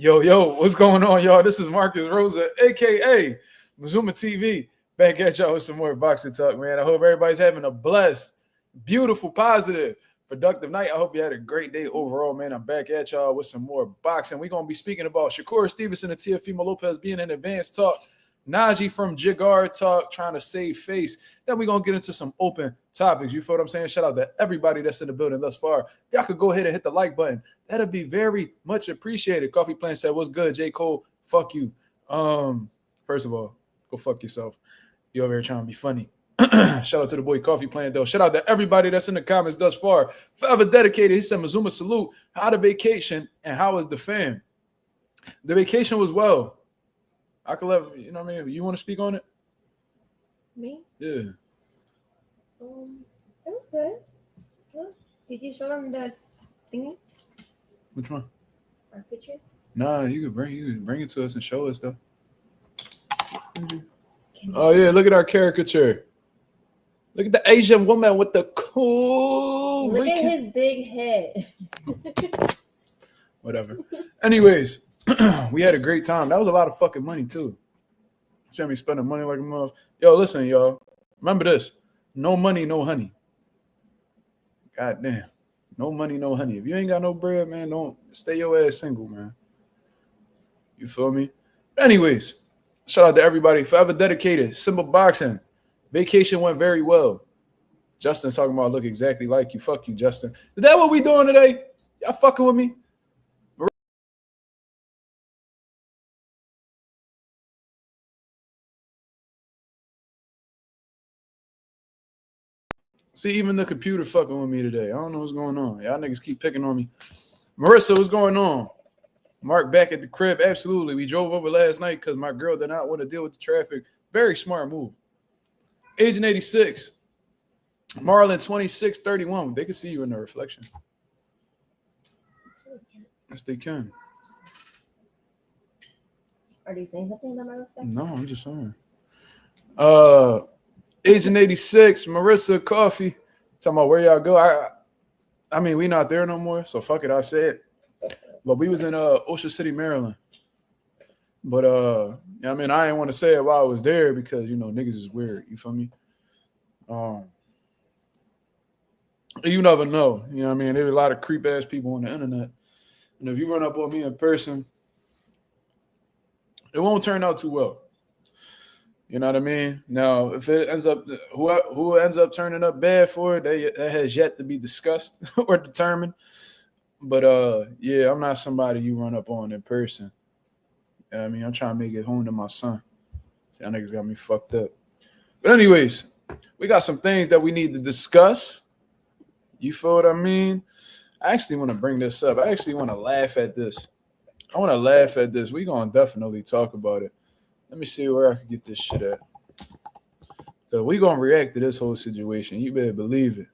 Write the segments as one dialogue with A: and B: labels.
A: Yo, what's going on, y'all? This is Marcus Rosa, aka Mazuma TV, back at y'all with some more boxing talk, man. I hope everybody's having a blessed, beautiful, positive, productive night. I hope you had a great day overall, man. I'm back at y'all with some more boxing. We're gonna be speaking about SHAKUR Stevenson and Teofimo Lopez being in advanced talks. NAJI from JIGar talk, trying to save face. Then we're going to get into some open topics. You feel what I'm saying? Shout out to everybody that's in the building thus far. Y'all could go ahead and hit the like button. That'd be very much appreciated. Coffee Plant said, what's good, J. Cole? Fuck you. First of all, go fuck yourself. You over here trying to be funny. Shout out to the boy Coffee Plant, though. Shout out to everybody that's in the comments thus far. Forever dedicated. He said, Mazuma salute. How the vacation and how is the fam? The vacation was well. I could let you know what I mean. You want to speak on it?
B: Me?
A: Yeah.
B: It was good. Yeah. Did you show them that thingy?
A: Which one?
B: Our picture?
A: Nah, you could bring it to us and show us though. Oh yeah, look at our caricature. Look at the Asian woman with the cool.
B: Look at his big head.
A: Whatever. Anyways. We had a great time. That was a lot of fucking money too. See me spending money like a mother. Yo, listen, y'all. Remember this: no money, no honey. God damn, no money, no honey. If you ain't got no bread, man, don't stay your ass single, man. You feel me? Anyways, shout out to everybody. Forever dedicated. Simple boxing. Vacation went very well. Justin's talking about look exactly like you. Fuck you, Justin. Is that what we doing today? Y'all fucking with me? See, even the computer fucking with me today. I don't know what's going on. Y'all niggas keep picking on me. Marissa, what's going on? Mark back at the crib. Absolutely. We drove over last night because my girl did not want to deal with the traffic. Very smart move. Agent 86. Marlon 2631. They can see you in the reflection. Yes, they can.
B: Are they saying something about my reflection?
A: No, I'm just saying. Agent 86, Marissa, Coffee, talking about where y'all go. I mean, we not there no more, so fuck it, I said. But we was in Ocean City, Maryland. But I mean, I didn't want to say it while I was there because you know niggas is weird. You feel me? You never know. You know what I mean? There's a lot of creep ass people on the internet, and if you run up on me in person, it won't turn out too well. You know what I mean? Now, if it ends up who ends up turning up bad for it, that has yet to be discussed or determined. But yeah, I'm not somebody you run up on in person. You know what I mean, I'm trying to make it home to my son. See, that niggas got me fucked up. But anyways, we got some things that we need to discuss. You feel what I mean? I actually want to bring this up. I actually want to laugh at this. I want to laugh at this. We're gonna definitely talk about it. Let me see where I can get this shit at. So we gonna react to this whole situation. You better believe it.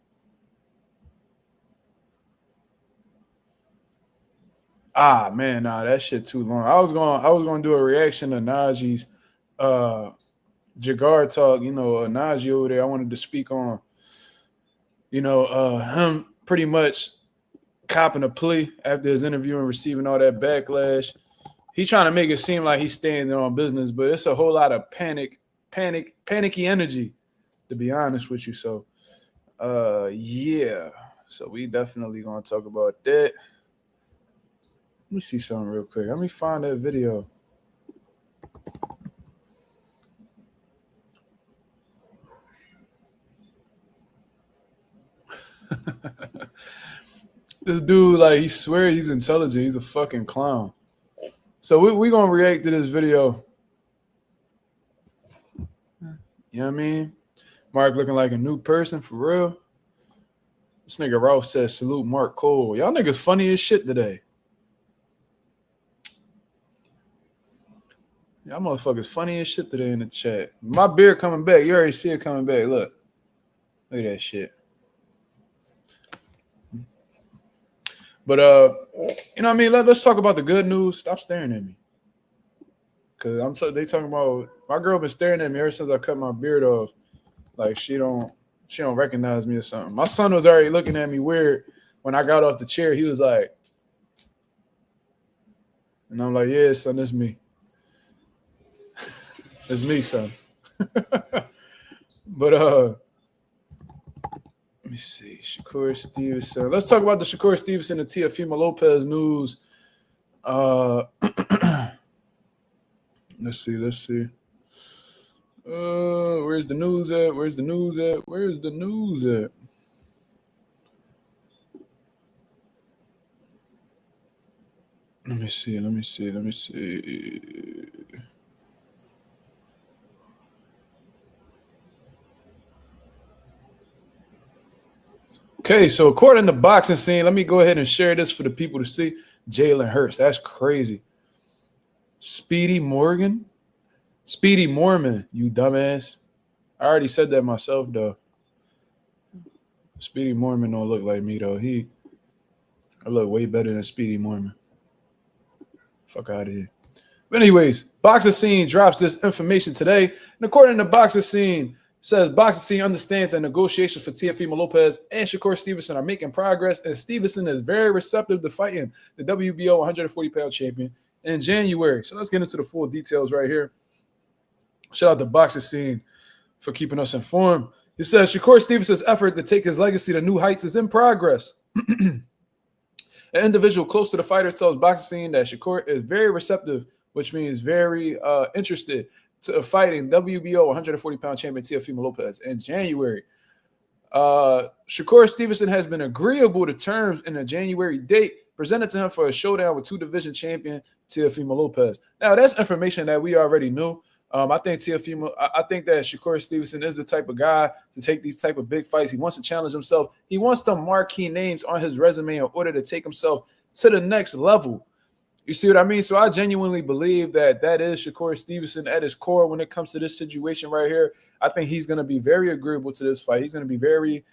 A: Ah man, nah, that shit too long. I was gonna do a reaction to Naji's JIGar talk. You know, Naji over there. I wanted to speak on, you know, him pretty much copping a plea after his interview and receiving all that backlash. He's trying to make it seem like he's staying there on business, but it's a whole lot of panicky energy, to be honest with you. So, yeah. So we definitely gonna talk about that. Let me see something real quick. Let me find that video. This dude, like, he swears he's intelligent. He's a fucking clown. So we gonna react to this video. You know what I mean? Mark looking like a new person for real. This nigga Ross says salute Mark Cole. Y'all niggas funny as shit today. Y'all motherfuckers funny as shit today in the chat. My beard coming back. You already see it coming back. Look at that shit. But you know what I mean? Let's talk about the good news. Stop staring at me. Cause they talking about my girl been staring at me ever since I cut my beard off. Like she don't recognize me or something. My son was already looking at me weird when I got off the chair. He was like, And I'm like, yeah, son, it's me. It's me, son. But let me see. Shakur Stevenson. Let's talk about the Shakur Stevenson and Teofimo Lopez news. Let's see. Where's the news at? Let me see. Okay, so according to Boxing Scene, let me go ahead and share this for the people to see. Jalen Hurts, that's crazy. Speedy Mormon, you dumbass. I already said that myself, though. Speedy Mormon don't look like me, though. I look way better than Speedy Mormon. Fuck out of here. But anyways, Boxing Scene drops this information today. And according to Boxing Scene, says Boxing Scene understands that negotiations for Teofimo Lopez and Shakur Stevenson are making progress, and Stevenson is very receptive to fighting the WBO 140-pound champion in January. So let's get into the full details right here. Shout out to Boxing Scene for keeping us informed. It says Shakur Stevenson's effort to take his legacy to new heights is in progress. An individual close to the fighter tells Boxing Scene that Shakur is very receptive, which means very interested to fighting WBO 140-pound champion Teofimo Lopez in January. Shakur Stevenson has been agreeable to terms in a January date presented to him for a showdown with two-division champion Teofimo Lopez. Now, that's information that we already knew. I think that Shakur Stevenson is the type of guy to take these type of big fights. He wants to challenge himself. He wants the marquee names on his resume in order to take himself to the next level. You see what I mean? So I genuinely believe that is Shakur Stevenson at his core when it comes to this situation right here. I think he's going to be very agreeable to this fight. He's going to be very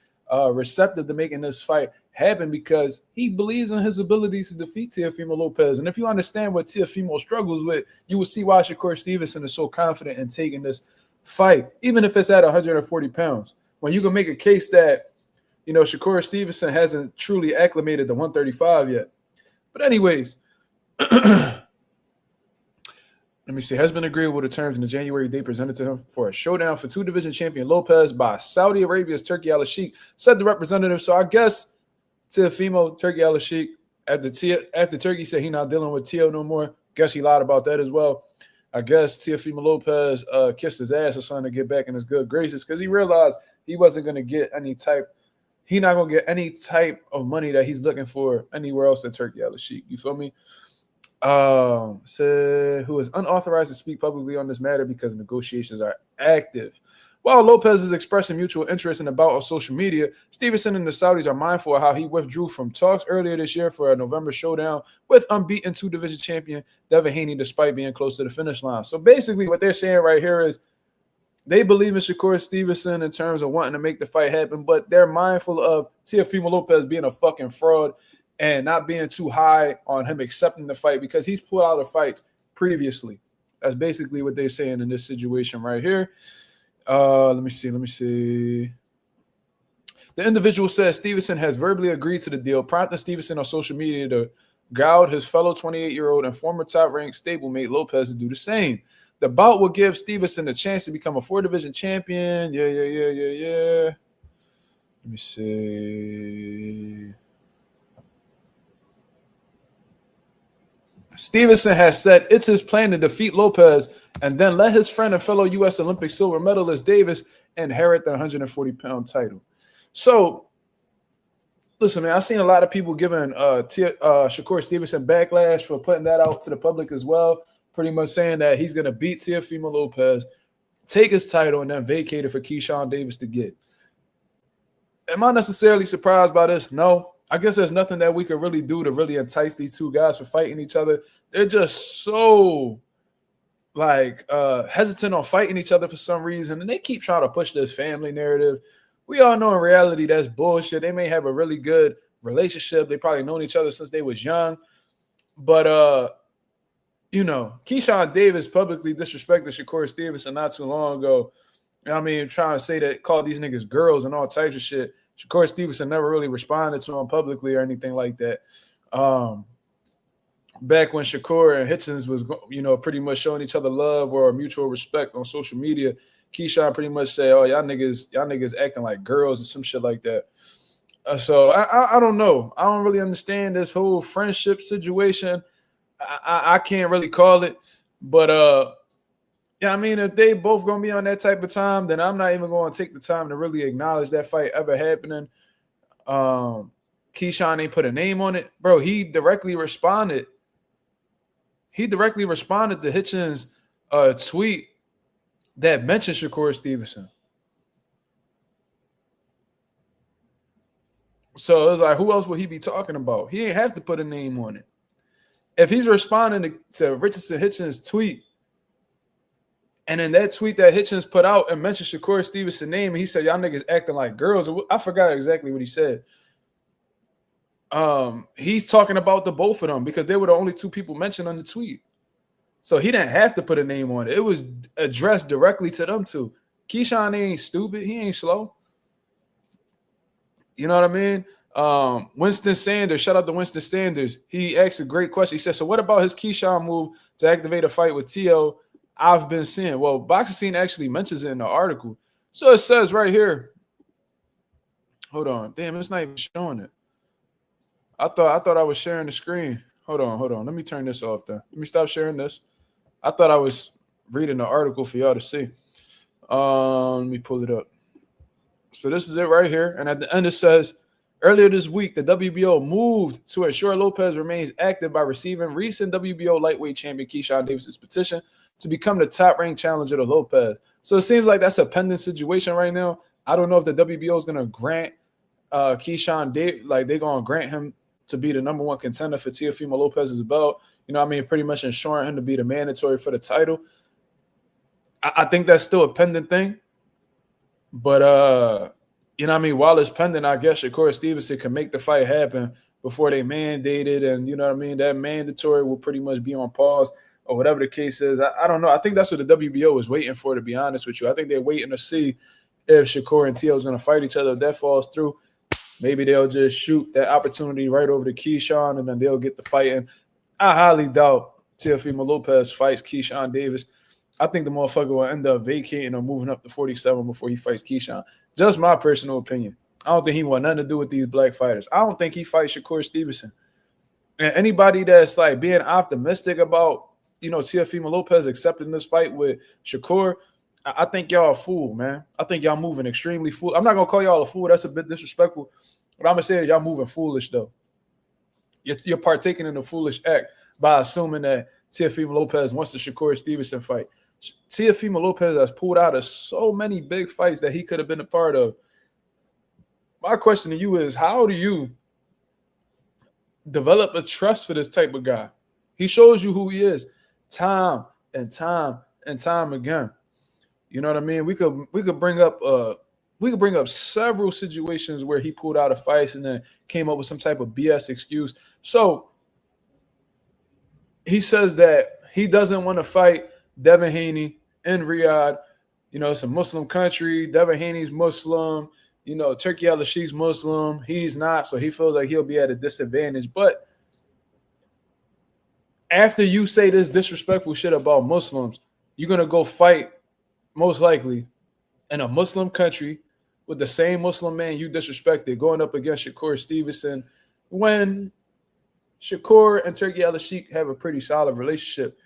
A: receptive to making this fight happen because he believes in his abilities to defeat Teofimo Lopez. And if you understand what Teofimo struggles with, you will see why Shakur Stevenson is so confident in taking this fight, even if it's at 140 pounds. When you can make a case that, Shakur Stevenson hasn't truly acclimated to 135 yet. But anyways, let me see. Has been agreeable to terms in the January date presented to him for a showdown for two-division champion Lopez by Saudi Arabia's Turki Al-Sheikh, said the representative. So I guess Teofimo, Turki Al-Sheikh, after Turki said he's not dealing with Teo no more, guess he lied about that as well. I guess Teofimo Lopez kissed his ass or something to get back in his good graces because he realized he wasn't going to get he's not going to get any type of money that he's looking for anywhere else at Turki Al-Sheikh. You feel me? Said who is unauthorized to speak publicly on this matter because negotiations are active. While Lopez is expressing mutual interest in the bout on social media, Stevenson and the Saudis are mindful of how he withdrew from talks earlier this year for a November showdown with unbeaten two-division champion Devin Haney despite being close to the finish line. So basically what they're saying right here is they believe in Shakur Stevenson in terms of wanting to make the fight happen, but they're mindful of Teofimo Lopez being a fucking fraud and not being too high on him accepting the fight because he's pulled out of fights previously. That's basically what they're saying in this situation right here. Let me see. The individual says Stevenson has verbally agreed to the deal, prompting Stevenson on social media to goad his fellow 28-year-old and former top-ranked stablemate Lopez to do the same. The bout will give Stevenson a chance to become a four-division champion. Yeah. Let me see. Stevenson has said it's his plan to defeat Lopez and then let his friend and fellow U.S. Olympic silver medalist Davis inherit the 140-pound title. So, listen, man, I've seen a lot of people giving Shakur Stevenson backlash for putting that out to the public as well, pretty much saying that he's going to beat Teofimo Lopez, take his title, and then vacate it for Keyshawn Davis to get. Am I necessarily surprised by this? No. I guess there's nothing that we could really do to really entice these two guys for fighting each other. They're just so hesitant on fighting each other for some reason, and they keep trying to push this family narrative. We all know in reality that's bullshit. They may have a really good relationship. They probably known each other since they was young, but Keyshawn Davis publicly disrespected Shakur Stevenson not too long ago. Trying to say that, call these niggas girls and all types of shit. Shakur Stevenson never really responded to him publicly or anything like that. back when Shakur and Hitchens was, pretty much showing each other love or mutual respect on social media, Keyshawn pretty much said, "Oh, y'all niggas acting like girls," or some shit like that. So I don't know. I don't really understand this whole friendship situation. I can't really call it, but yeah, I mean, if they both gonna be on that type of time, then I'm not even going to take the time to really acknowledge that fight ever happening. Keyshawn ain't put a name on it, bro. He directly responded. He directly responded to Hitchens' tweet that mentioned Shakur Stevenson. So it was like, who else would he be talking about? He ain't have to put a name on it. If he's responding to Richardson Hitchens' tweet, and in that tweet that Hitchens put out and mentioned Shakur Stevenson's name, and he said, "Y'all niggas acting like girls." I forgot exactly what he said. He's talking about the both of them because they were the only two people mentioned on the tweet. So he didn't have to put a name on it. It was addressed directly to them two. Keyshawn ain't stupid. He ain't slow. You know what I mean? Winston Sanders, shout out to Winston Sanders. He asked a great question. He said, "So what about his Keyshawn move to activate a fight with Teo? I've been seeing." Well, Boxing Scene actually mentions it in the article. So it says right here. Hold on. Damn, it's not even showing it. I thought I was sharing the screen. Hold on. Let me turn this off then. Let me stop sharing this. I thought I was reading the article for y'all to see. Let me pull it up. So this is it right here. And at the end it says, earlier this week, the WBO moved to ensure Lopez remains active by receiving recent WBO lightweight champion Keyshawn Davis's petition to become the top-ranked challenger to Lopez. So it seems like that's a pending situation right now. I don't know if the WBO is going to grant Keyshawn Davis, like they're going to grant him to be the number one contender for Teofimo Lopez's belt. You know what I mean? Pretty much ensuring him to be the mandatory for the title. I think that's still a pending thing. But, you know what I mean? While it's pending, I guess Shakur Stevenson can make the fight happen before they mandate it. And, you know what I mean? That mandatory will pretty much be on pause or whatever the case is. I don't know. I think that's what the WBO is waiting for, to be honest with you. I think they're waiting to see if Shakur and Teo is going to fight each other. If that falls through, maybe they'll just shoot that opportunity right over to Keyshawn and then they'll get the fight in. I highly doubt Teofimo Lopez fights Keyshawn Davis. I think the motherfucker will end up vacating or moving up to 47 before he fights Keyshawn. Just my personal opinion. I don't think he want nothing to do with these black fighters. I don't think he fights Shakur Stevenson. And anybody that's like being optimistic about, Teofimo Lopez accepting this fight with Shakur, I think y'all a fool, man. I think y'all moving extremely fool. I'm not going to call y'all a fool. That's a bit disrespectful. What I'm going to say is y'all moving foolish, though. You're partaking in a foolish act by assuming that Teofimo Lopez wants the Shakur Stevenson fight. Teofimo Lopez has pulled out of so many big fights that he could have been a part of. My question to you is, how do you develop a trust for this type of guy? He shows you who he is time and time and time again. You know what I mean? We could bring up several situations where he pulled out of fights and then came up with some type of BS excuse. So he says that he doesn't want to fight Devin Haney in Riyadh. It's a Muslim country. Devin Haney's Muslim. Turki Al-Sheikh's Muslim. He's not, so he feels like he'll be at a disadvantage. But after you say this disrespectful shit about Muslims, you're going to go fight, most likely, in a Muslim country with the same Muslim man you disrespected going up against Shakur Stevenson when Shakur and Turki Al-Sheikh have a pretty solid relationship.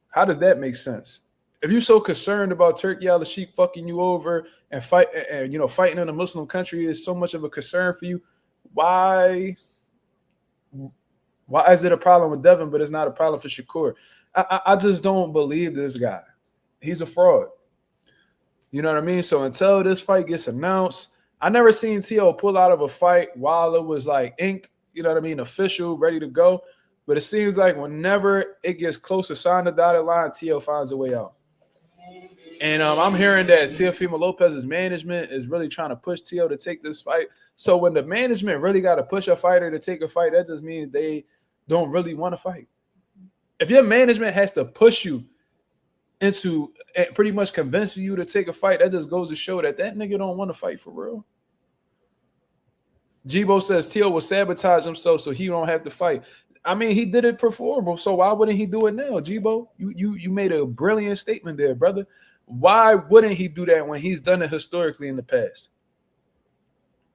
A: How does that make sense? If you're so concerned about Turki Al-Sheikh fucking you over and fighting in a Muslim country is so much of a concern for you, why is it a problem with Devin, but it's not a problem for Shakur? I just don't believe this guy. He's a fraud. You know what I mean? So until this fight gets announced, I never seen Teo pull out of a fight while it was like inked, official, ready to go. But it seems like whenever it gets close to sign the dotted line, Teo finds a way out. And I'm hearing that Teofimo Lopez's management is really trying to push Teo to take this fight. So when the management really got to push a fighter to take a fight, that just means they don't really want to fight. If your management has to push you into pretty much convincing you to take a fight, that just goes to show that nigga don't want to fight for real. Jibo says Teo will sabotage himself so he don't have to fight. I mean, he did it performable, so why wouldn't he do it now, Jibo? You made a brilliant statement there, brother. Why wouldn't he do that when he's done it historically in the past?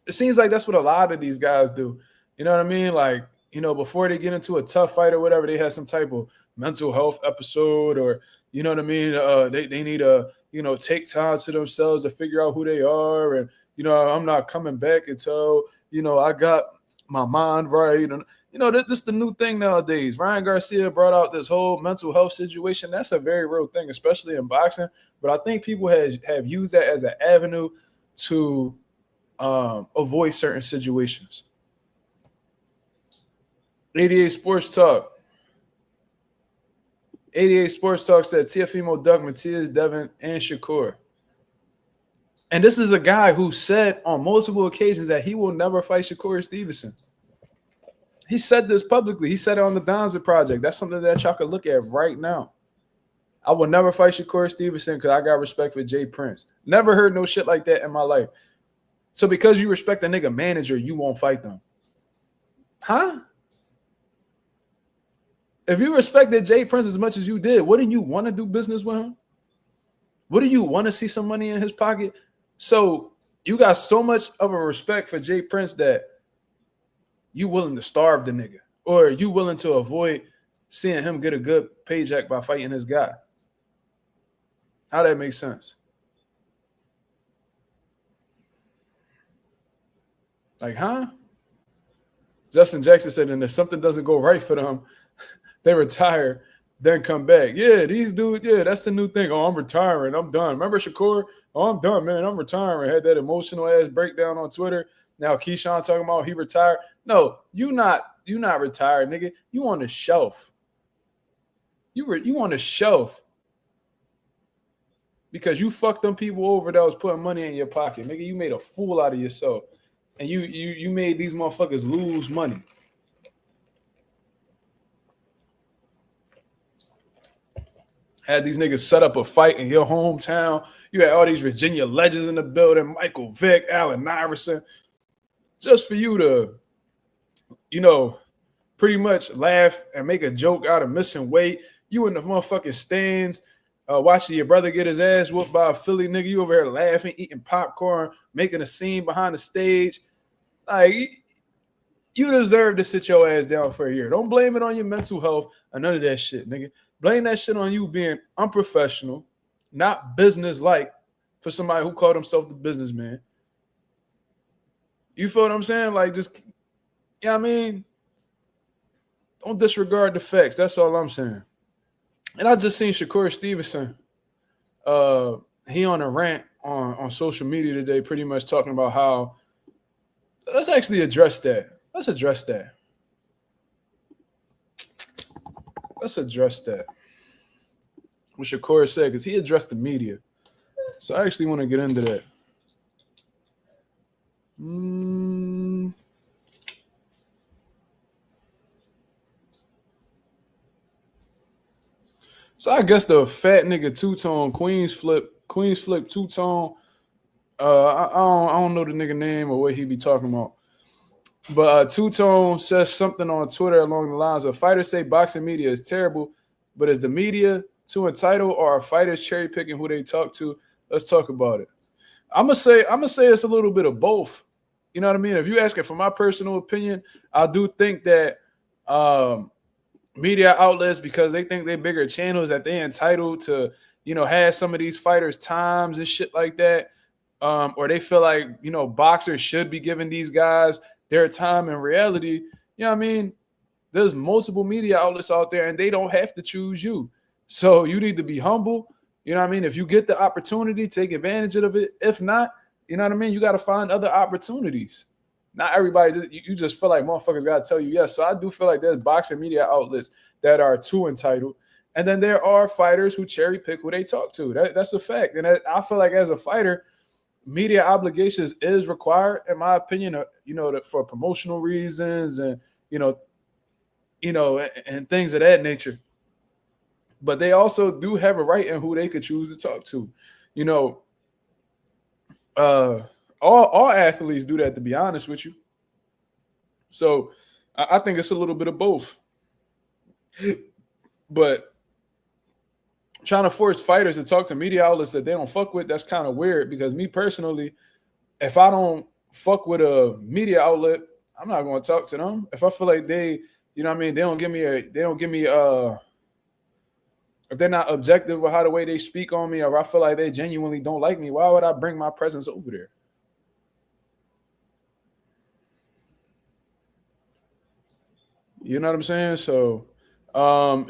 A: It seems like that's what a lot of these guys do. You know what I mean? Like, you know, before they get into a tough fight or whatever, they have some type of mental health episode, or you know what I mean? They need to, you know, take time to themselves to figure out who they are, and you know, I'm not coming back until, you know, I got my mind right. And you know, this is the new thing nowadays. Ryan Garcia brought out this whole mental health situation. That's a very real thing, especially in boxing. But I think people have used that as an avenue to avoid certain situations. 88 Sports Talk. 88 Sports Talk said Teofimo, Doug, Matias, Devin, and Shakur. And this is a guy who said on multiple occasions that he will never fight Shakur Stevenson. He said this publicly. He said it on the Donza Project. That's something that y'all could look at right now. I will never fight Shakur Stevenson because I got respect for Jay Prince. Never heard no shit like that in my life. So because you respect a nigga manager, you won't fight them. Huh? If you respected Jay Prince as much as you did, wouldn't you want to do business with him? Wouldn't you want to see some money in his pocket? So you got so much of a respect for Jay Prince that you willing to starve the nigga, or you willing to avoid seeing him get a good paycheck by fighting this guy. How that makes sense? Like, huh? Justin Jackson said, and if something doesn't go right for them, they retire, then come back. Yeah, these dudes, yeah, that's the new thing. Oh, I'm retiring. I'm done. Remember Shakur? Oh, I'm done, man. I'm retiring. Had that emotional ass breakdown on Twitter. Now Keyshawn talking about he retired. No, you not retired, nigga. You on the shelf. You on the shelf. Because you fucked them people over that was putting money in your pocket. Nigga, you made a fool out of yourself. And you made these motherfuckers lose money. Had these niggas set up a fight in your hometown. You had all these Virginia legends in the building, Michael Vick, Allen Iverson, just for you to, you know, pretty much laugh and make a joke out of missing weight. You in the motherfucking stands, watching your brother get his ass whooped by a Philly nigga. You over here laughing, eating popcorn, making a scene behind the stage. Like, you deserve to sit your ass down for a year. Don't blame it on your mental health or none of that shit, nigga. Blame that shit on you being unprofessional, not business-like for somebody who called himself the businessman. You feel what I'm saying? Like, just, you know what I mean? Don't disregard the facts. That's all I'm saying. And I just seen Shakur Stevenson. He on a rant on social media today, pretty much talking about how, let's actually address that. Let's address that. Let's address that. What Shakur said, because he addressed the media. So I actually want to get into that. So I guess the fat nigga two-tone Queens flip two-tone. I don't know the nigga name or what he be talking about. But Two-Tone says something on Twitter along the lines of fighters say boxing media is terrible, but is the media too entitled, or are fighters cherry picking who they talk to? Let's talk about it. I'm gonna say it's a little bit of both. You know what I mean? If you ask it for my personal opinion, I do think that media outlets, because they think they're bigger channels, that they're entitled to, you know, have some of these fighters' times and shit like that. Or they feel like, you know, boxers should be giving these guys their time. In reality, you know what I mean? There's multiple media outlets out there and they don't have to choose you. So you need to be humble. You know what I mean? If you get the opportunity, take advantage of it. If not, you know what I mean? You got to find other opportunities. Not everybody, you just feel like motherfuckers got to tell you yes. So I do feel like there's boxing media outlets that are too entitled. And then there are fighters who cherry pick who they talk to. That's a fact. And I feel like as a fighter, media obligations is required, in my opinion, you know, for promotional reasons and, you know, and things of that nature. But they also do have a right in who they could choose to talk to. You know, all athletes do that, to be honest with you. So I think it's a little bit of both. But trying to force fighters to talk to media outlets that they don't fuck with, that's kind of weird. Because me personally, if I don't fuck with a media outlet, I'm not going to talk to them. If I feel like they, you know what I mean, they don't give me if they're not objective with how the way they speak on me, or I feel like they genuinely don't like me, why would I bring my presence over there? You know what I'm saying? So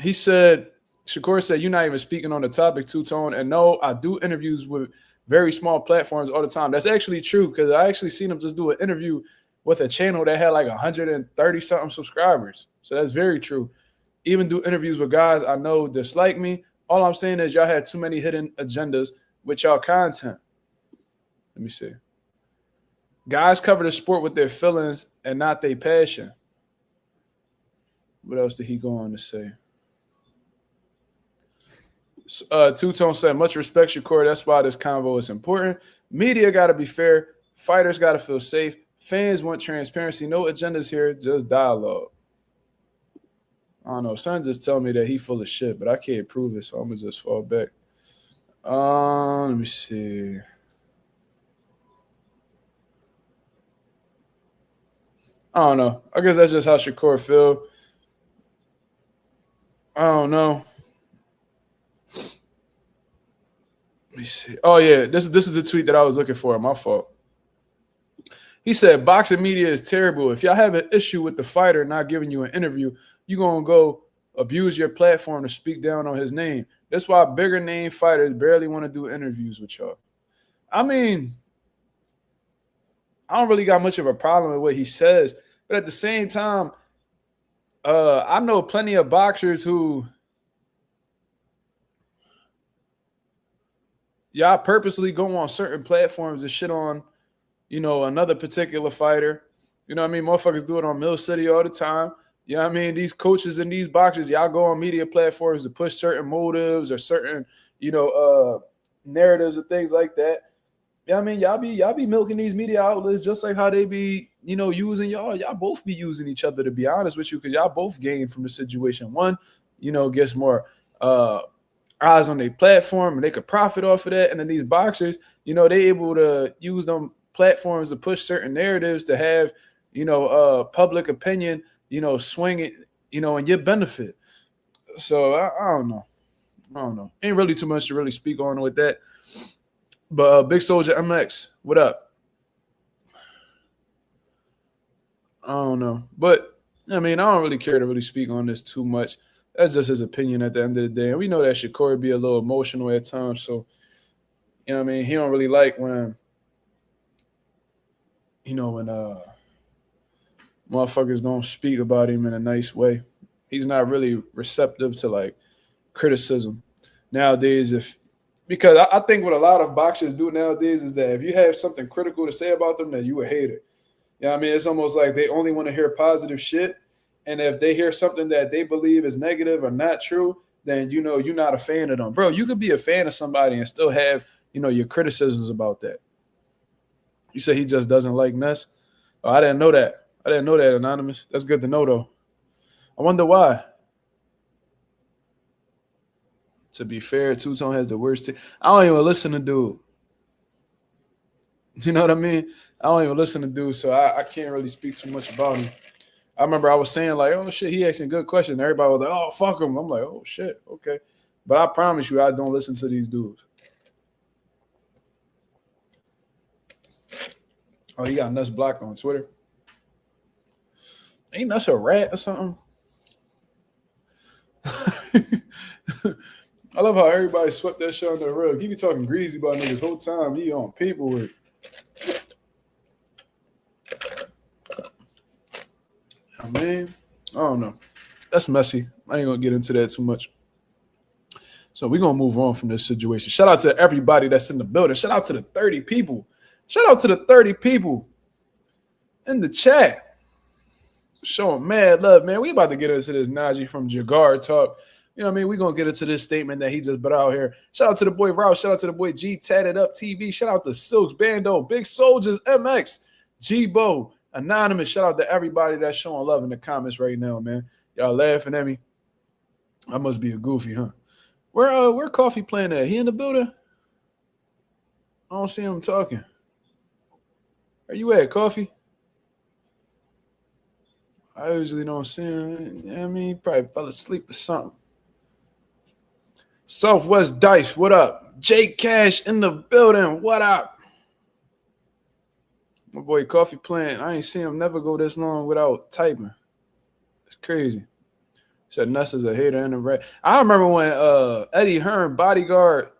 A: he said, Shakur said, you're not even speaking on the topic, two-tone. And no, I do interviews with very small platforms all the time. That's actually true, because I actually seen him just do an interview with a channel that had like 130 something subscribers. So that's very true. Even do interviews with guys I know dislike me. All I'm saying is y'all had too many hidden agendas with y'all content. Let me see. Guys cover the sport with their feelings and not their passion. What else did he go on to say? Two-Tone said, much respect, Shakur. That's why this convo is important. Media got to be fair. Fighters got to feel safe. Fans want transparency. No agendas here, just dialogue. I don't know. Son just tell me that he full of shit, but I can't prove it, so I'm going to just fall back. Let me see. I don't know. I guess that's just how Shakur feel. I don't know. Let me see. Oh, yeah. This is the tweet that I was looking for. My fault. He said, boxing media is terrible. If y'all have an issue with the fighter not giving you an interview, you're going to go abuse your platform to speak down on his name. That's why bigger name fighters barely want to do interviews with y'all. I mean, I don't really got much of a problem with what he says. But at the same time, I know plenty of boxers who y'all purposely go on certain platforms to shit on, you know, another particular fighter. You know what I mean? Motherfuckers do it on Mill City all the time. You know what I mean? These coaches and these boxers, y'all go on media platforms to push certain motives or certain, you know, narratives and things like that. Yeah, I mean, y'all be milking these media outlets just like how they be, you know, using y'all. Y'all both be using each other, to be honest with you, because y'all both gain from the situation. One, you know, gets more eyes on their platform and they could profit off of that. And then these boxers, you know, they able to use them platforms to push certain narratives to have, you know, public opinion, you know, swing it, you know, in your benefit. So I don't know. I don't know. Ain't really too much to really speak on with that. But Big Soldier MX, what up? I don't know. But, I mean, I don't really care to really speak on this too much. That's just his opinion at the end of the day. And we know that Shakur be a little emotional at times. So, you know what I mean? He don't really like when, you know, when motherfuckers don't speak about him in a nice way. He's not really receptive to, like, criticism. Nowadays, because I think what a lot of boxers do nowadays is that if you have something critical to say about them, then you a hater. You know what I mean? It's almost like they only want to hear positive shit. And if they hear something that they believe is negative or not true, then, you know, you're not a fan of them. Bro, you could be a fan of somebody and still have, you know, your criticisms about that. You say he just doesn't like Ness? Oh, I didn't know that. I didn't know that, Anonymous. That's good to know, though. I wonder why. To be fair, Two-Tone has the worst I don't even listen to dude. You know what I mean? I don't even listen to dude, so I can't really speak too much about him. I remember I was saying, like, oh, shit, he asking good questions. Everybody was like, oh, fuck him. I'm like, oh, shit, okay. But I promise you, I don't listen to these dudes. Oh, he got Nuts blocked on Twitter. Ain't Nuts a rat or something? I love how everybody swept that shit under the rug. He be talking greasy about niggas whole time. He on paperwork. I mean, I don't know. That's messy. I ain't gonna get into that too much. So we're gonna move on from this situation. Shout out to everybody that's in the building. Shout out to the 30 people. Shout out to the 30 people in the chat. Showing mad love, man. We about to get into this NAJI from Jagar talk. You know what I mean? We're going to get into this statement that he just put out here. Shout out to the boy Rouse. Shout out to the boy G Tatted Up TV. Shout out to Silks Bando, Big Soldiers, MX, G-Bo, Anonymous. Shout out to everybody that's showing love in the comments right now, man. Y'all laughing at me. I must be a goofy, huh? Where Coffee playing at? He in the building? I don't see him talking. Are you at, Coffee? I usually don't see him. I mean, he probably fell asleep or something. Southwest Dice, what up? J Cash in the building, what up? My boy Coffee playing. I ain't seen him never go this long without typing. It's crazy. Said Ness is a hater in the red. I remember when Eddie Hearn bodyguard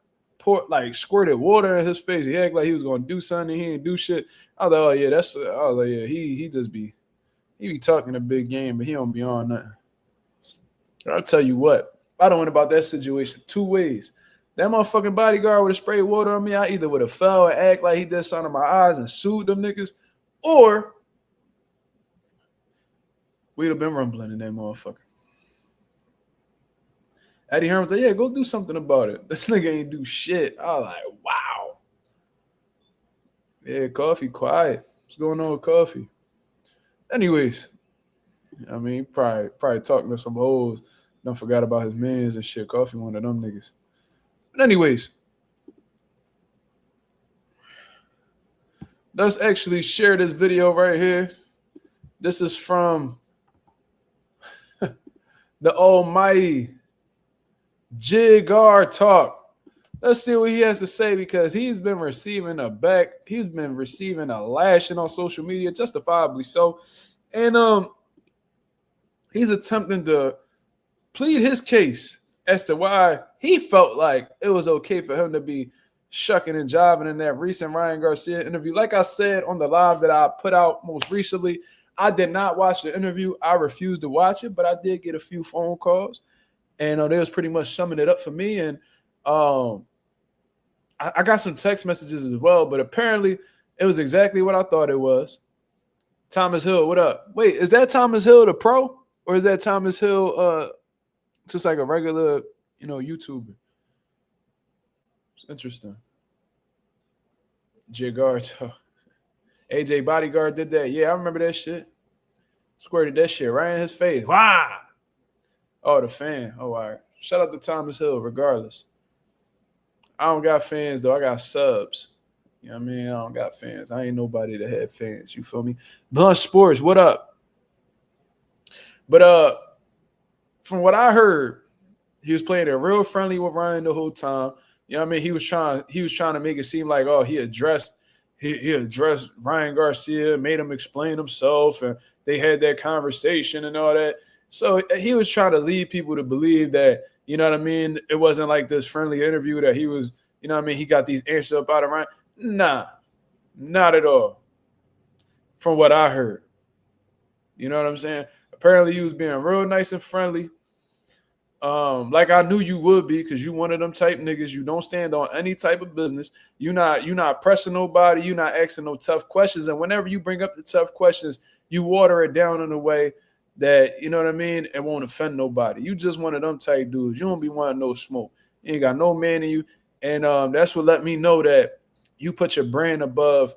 A: squirted water in his face. He acted like he was gonna do something. He didn't do shit. I was like, oh yeah, I was like, yeah, he just be talking a big game, but he don't be on nothing. I'll tell you what, I don't know about that situation two ways. That motherfucking bodyguard would have sprayed water on me. I either would have fell and act like he did something to my eyes and sued them niggas, or we'd have been rumbling in that motherfucker. Eddie Hearn was like, yeah, go do something about it. This nigga ain't do shit. I was like, wow. Yeah, Coffee, quiet. What's going on with Coffee? Anyways, I mean, probably talking to some hoes. Don't forgot about his mans and shit. Coffee one of them niggas. But anyways, let's actually share this video right here. This is from the almighty JIGar talk. Let's see what he has to say, because he's been receiving a lashing on social media, justifiably so. And he's attempting to plead his case as to why he felt like it was okay for him to be shucking and jiving in that recent Ryan Garcia interview. Like I said on the live that I put out most recently, I did not watch the interview. I refused to watch it, but I did get a few phone calls, and they was pretty much summing it up for me. And I got some text messages as well, but apparently it was exactly what I thought it was. Thomas Hill, what up? Wait, is that Thomas Hill the pro, or is that Thomas Hill just like a regular, YouTuber? It's interesting. JIGar. AJ Bodyguard did that. Yeah, I remember that shit. Squirted that shit right in his face. Wow. Oh, the fan. Oh, all right. Shout out to Thomas Hill, regardless. I don't got fans, though. I got subs. You know what I mean? I don't got fans. I ain't nobody that had fans. You feel me? Blunt Sports, what up? But from what I heard, he was playing it real friendly with Ryan the whole time. You know what I mean? He was trying to make it seem like, oh, he addressed Ryan Garcia, made him explain himself, and they had that conversation and all that. So he was trying to lead people to believe that, you know what I mean, it wasn't like this friendly interview that he was, you know what I mean, he got these answers up out of Ryan. Nah, not at all. From what I heard. You know what I'm saying? Apparently he was being real nice and friendly. Like I knew you would be, because you one of them type niggas. You don't stand on any type of business. You're not pressing nobody. You're not asking no tough questions. And whenever you bring up the tough questions, you water it down in a way that, you know what I mean, it won't offend nobody. You just one of them type dudes. You don't be wanting no smoke. You ain't got no man in you. And that's what let me know that you put your brand above,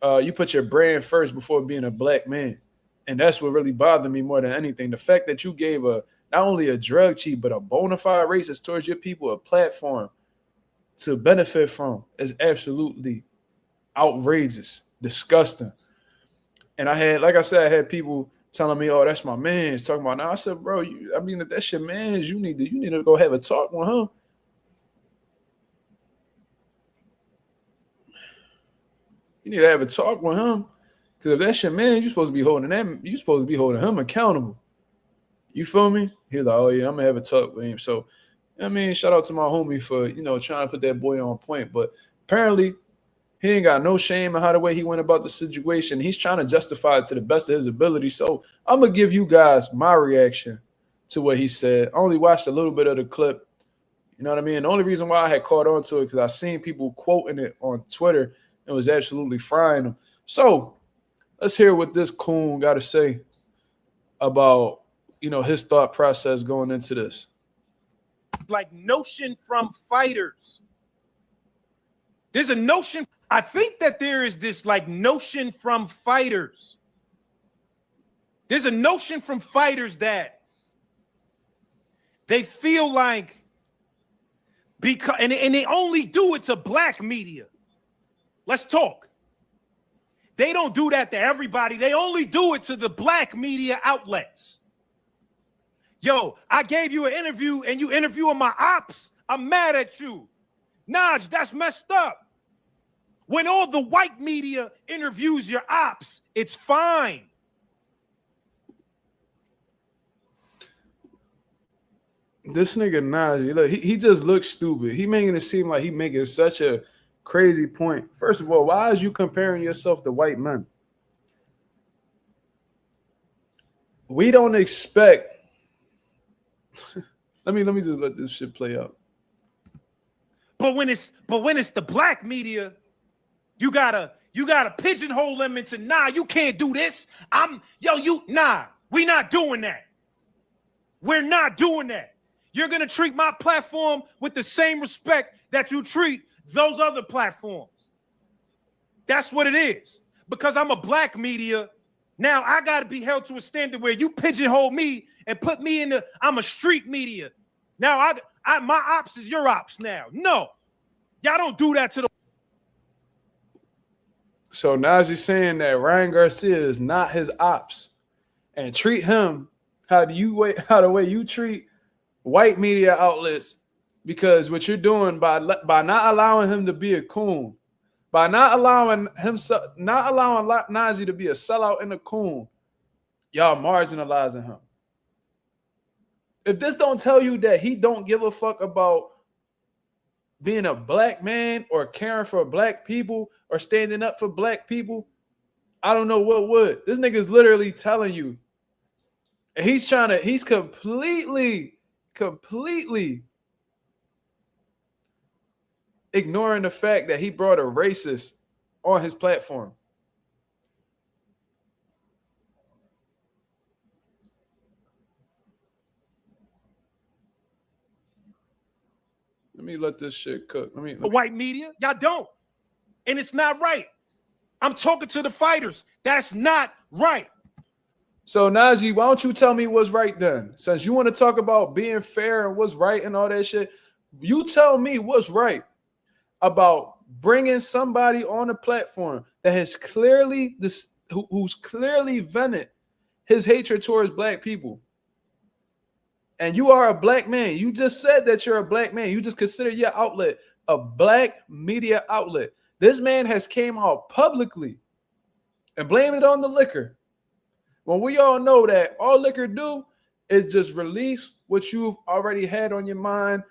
A: you put your brand first before being a black man. And that's what really bothered me more than anything. The fact that you gave not only a drug cheat, but a bona fide racist towards your people a platform to benefit from is absolutely outrageous, disgusting. And I had people telling me, oh, that's my man's talking about now. I said, bro, if that's your man's, you need to go have a talk with him. You need to have a talk with him. Because if that's your man, you're supposed to be holding him accountable. You feel me? He's like, oh yeah, I'm gonna have a talk with him. So, I mean, shout out to my homie for, trying to put that boy on point. But apparently, he ain't got no shame in how the way he went about the situation. He's trying to justify it to the best of his ability. So I'm gonna give you guys my reaction to what he said. I only watched a little bit of the clip. You know what I mean? The only reason why I had caught on to it because I seen people quoting it on Twitter and was absolutely frying them. So let's hear what this coon got to say about, his thought process going into this.
C: Like notion from fighters. There's a notion. I think that there is this like notion from fighters. There's a notion from fighters that They feel like because and they only do it to black media. Let's talk. They don't do that to everybody. They only do it to the black media outlets. Yo, I gave you an interview and you interviewing my ops. I'm mad at you. Naj, that's messed up. When all the white media interviews your ops, it's fine.
A: This nigga Najee, look, he just looks stupid. He making it seem like he making such a crazy point. First of all, why is you comparing yourself to white men? We don't expect. let me just let this shit play out.
C: But when it's the black media, you gotta pigeonhole them into you can't do this. We not doing that. We're not doing that. You're gonna treat my platform with the same respect that you treat those other platforms. That's what it is. Because I'm a black media, now I gotta be held to a standard where you pigeonhole me and put me in I'm a street media. Now my ops is your ops now. No, y'all don't do that to the.
A: So Najee's saying that Ryan Garcia is not his ops, and treat him how the way you treat white media outlets, because what you're doing by not allowing him to be a coon, by not allowing Najee to be a sellout and a coon, y'all marginalizing him. If this don't tell you that he don't give a fuck about being a black man or caring for black people or standing up for black people, I don't know what would. This nigga's literally telling you. And he's completely ignoring the fact that he brought a racist on his platform. Let me let this shit cook.
C: White media, y'all don't. And it's not right. I'm talking to the fighters. That's not right.
A: So Najee, why don't you tell me what's right then? Since you want to talk about being fair and what's right and all that shit, you tell me what's right about bringing somebody on a platform that has who's clearly vented his hatred towards black people. And you are a black man. You just said that you're a black man. You just consider your outlet a black media outlet. This man has came out publicly and blame it on the liquor. When we all know that all liquor do is just release what you've already had on your mind,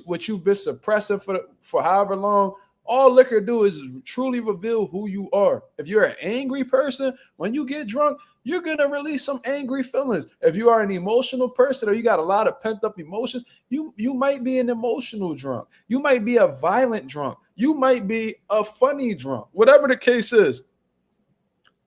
A: what you've been suppressing for however long. All liquor do is truly reveal who you are. If you're an angry person, when you get drunk, you're going to release some angry feelings. If you are an emotional person or you got a lot of pent up emotions, you might be an emotional drunk. You might be a violent drunk. You might be a funny drunk. Whatever the case is,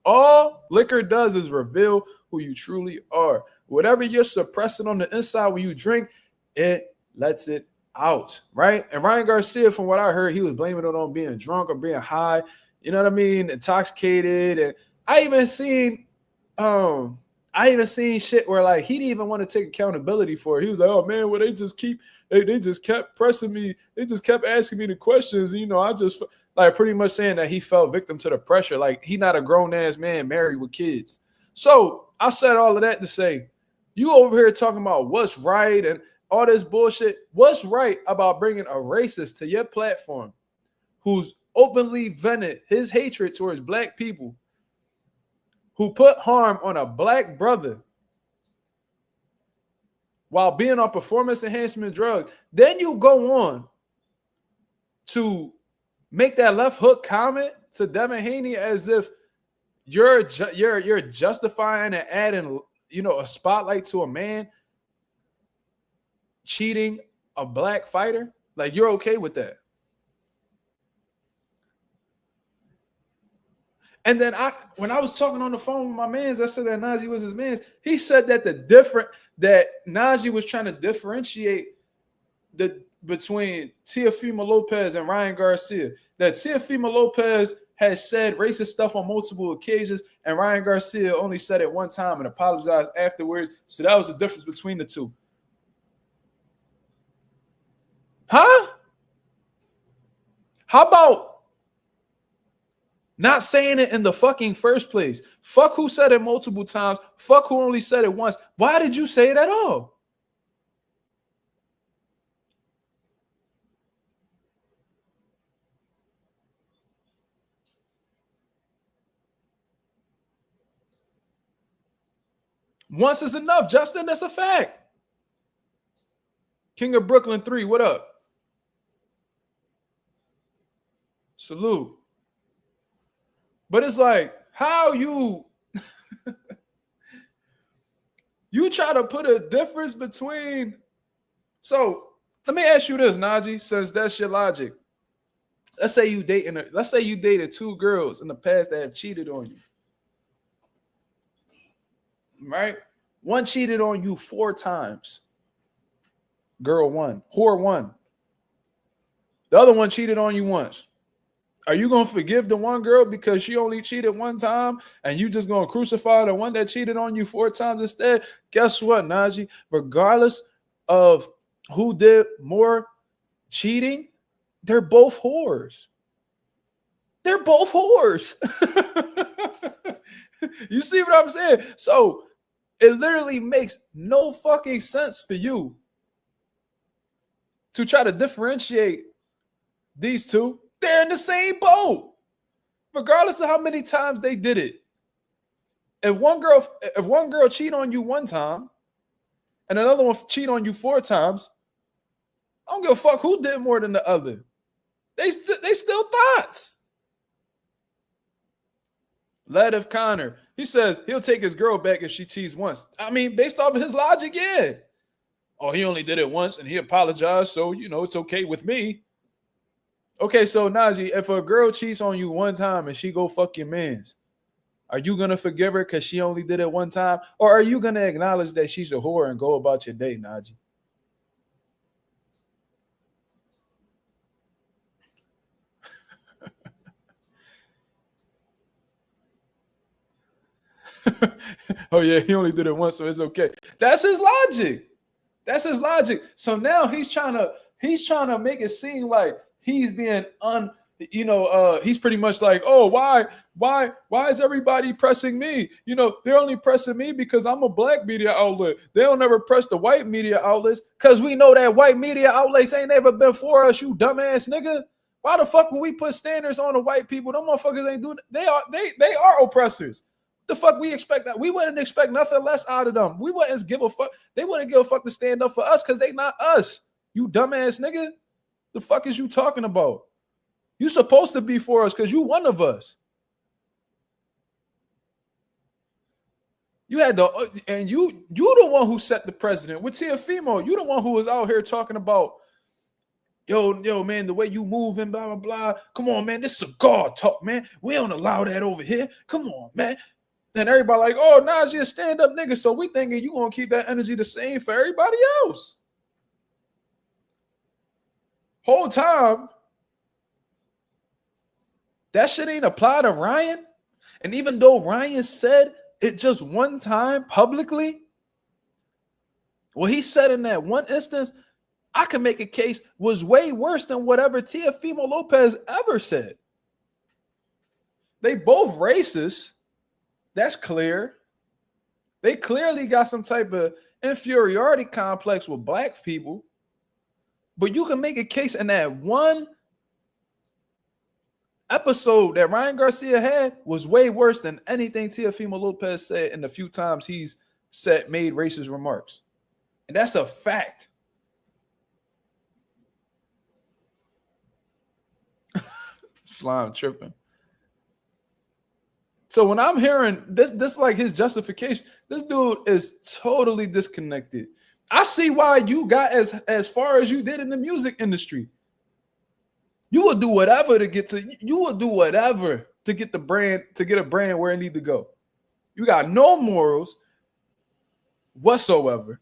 A: all liquor does is reveal who you truly are. Whatever you're suppressing on the inside when you drink, it lets it out, right? And Ryan Garcia, from what I heard, he was blaming it on being drunk or being high, you know what I mean, intoxicated. And I even seen shit where like he didn't even want to take accountability for it. He was like, oh man, well they just kept pressing me, they just kept asking me the questions, and, I just like pretty much saying that he fell victim to the pressure. Like he not a grown-ass man married with kids. So I said all of that to say, you over here talking about what's right and all this bullshit. What's right about bringing a racist to your platform who's openly vented his hatred towards black people, who put harm on a black brother while being on performance enhancement drugs? Then you go on to make that left hook comment to Devin Haney as if you're justifying and adding, a spotlight to a man cheating a black fighter. Like you're okay with that. And then when I was talking on the phone with my mans, I said that Najee was his mans. He said that that Najee was trying to differentiate between Teofimo Lopez and Ryan Garcia. That Teofimo Lopez has said racist stuff on multiple occasions, and Ryan Garcia only said it one time and apologized afterwards. So that was the difference between the two. How about not saying it in the fucking first place? Fuck who said it multiple times. Fuck who only said it once. Why did you say it at all? Once is enough, Justin. That's a fact. King of Brooklyn 3, what up? Salute. But it's like, how you you try to put a difference between. So let me ask you this, Najee, since that's your logic. Let's say you dated 2 girls in the past that have cheated on you. Right? One cheated on you 4 times. Girl 1, whore 1. The other one cheated on you once. Are you going to forgive the one girl because she only cheated 1 time and you just going to crucify the one that cheated on you 4 times instead? Guess what, Najee? Regardless of who did more cheating, they're both whores. They're both whores. You see what I'm saying? So it literally makes no fucking sense for you to try to differentiate these two. They're in the same boat, regardless of how many times they did it. If one girl cheat on you 1 time and another one cheat on you 4 times, I don't give a fuck who did more than the other. They still thoughts. Ladif Connor, he says he'll take his girl back if she cheats once. I mean, based off of his logic, yeah. Oh, he only did it once and he apologized, so it's okay with me. Okay, so Najee, if a girl cheats on you 1 time and she go fuck your mans, are you gonna forgive her because she only did it 1 time, or are you gonna acknowledge that she's a whore and go about your day, Najee? Oh yeah, he only did it once, so it's okay. That's his logic. That's his logic. So now he's trying to make it seem like he's being he's pretty much like, oh, why is everybody pressing me? They're only pressing me because I'm a black media outlet. They don't ever press the white media outlets because we know that white media outlets ain't never been for us, you dumbass nigga. Why the fuck would we put standards on the white people? Them motherfuckers ain't doing. They are oppressors. The fuck we expect that? We wouldn't expect nothing less out of them. We wouldn't give a fuck. They wouldn't give a fuck to stand up for us because they not us. You dumbass nigga. The fuck is you talking about? You supposed to be for us because you one of us. You had you the one who set the precedent with Teofimo. You the one who was out here talking about, yo, man, the way you move and blah, blah, blah. Come on, man, this cigar talk, man. We don't allow that over here. Come on, man. And everybody like, oh, Najee a stand-up nigga. So we thinking you gonna keep that energy the same for everybody else. Whole time, that shit ain't apply to Ryan. And even though Ryan said it just 1 time publicly, what he said in that one instance, I can make a case was way worse than whatever Teofimo Lopez ever said. They both racist. That's clear. They clearly got some type of inferiority complex with black people. But you can make a case in that one episode that Ryan Garcia had was way worse than anything Teofimo Lopez said in the few times he's made racist remarks. And that's a fact. Slime tripping. So when I'm hearing this like his justification, this dude is totally disconnected. I see why you got as far as you did in the music industry. You will do whatever to get the brand, to get a brand where it need to go. You got no morals whatsoever.